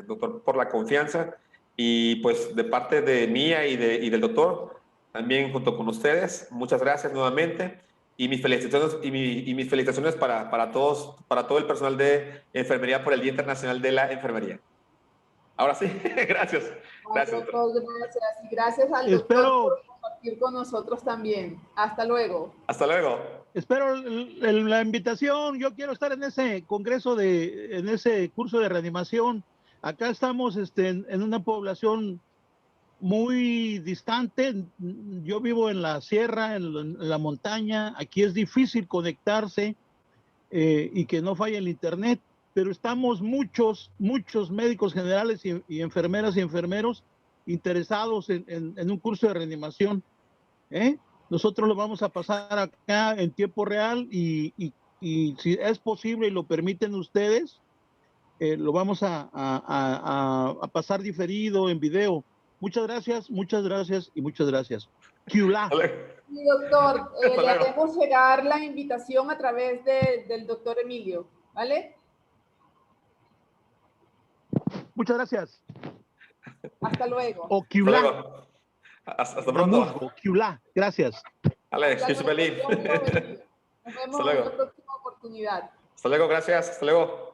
doctor por la confianza y pues de parte de mía y del doctor, también junto con ustedes, muchas gracias nuevamente y mis felicitaciones, y mis felicitaciones para todos, para todo el personal de enfermería por el Día Internacional de la Enfermería. Ahora sí, gracias. Gracias, doctor. Gracias. Y gracias al doctor por compartir con nosotros también. Hasta luego. Hasta luego. Espero la invitación. Yo quiero estar en ese congreso, en ese curso de reanimación. Acá estamos en una población muy distante. Yo vivo en la sierra, en la montaña. Aquí es difícil conectarse y que no falle el internet, pero estamos muchos médicos generales y enfermeras y enfermeros interesados en un curso de reanimación. Nosotros lo vamos a pasar acá en tiempo real y si es posible y lo permiten ustedes, lo vamos a pasar diferido en video. Muchas gracias y muchas gracias. Kiula. Sí, doctor, le haremos llegar la invitación a través del doctor Emilio, ¿vale? Muchas gracias. Hasta luego. O Kiula. Hasta pronto. Kiula. Gracias. Alex, Nos vemos en la próxima oportunidad. Hasta luego, gracias. Hasta luego.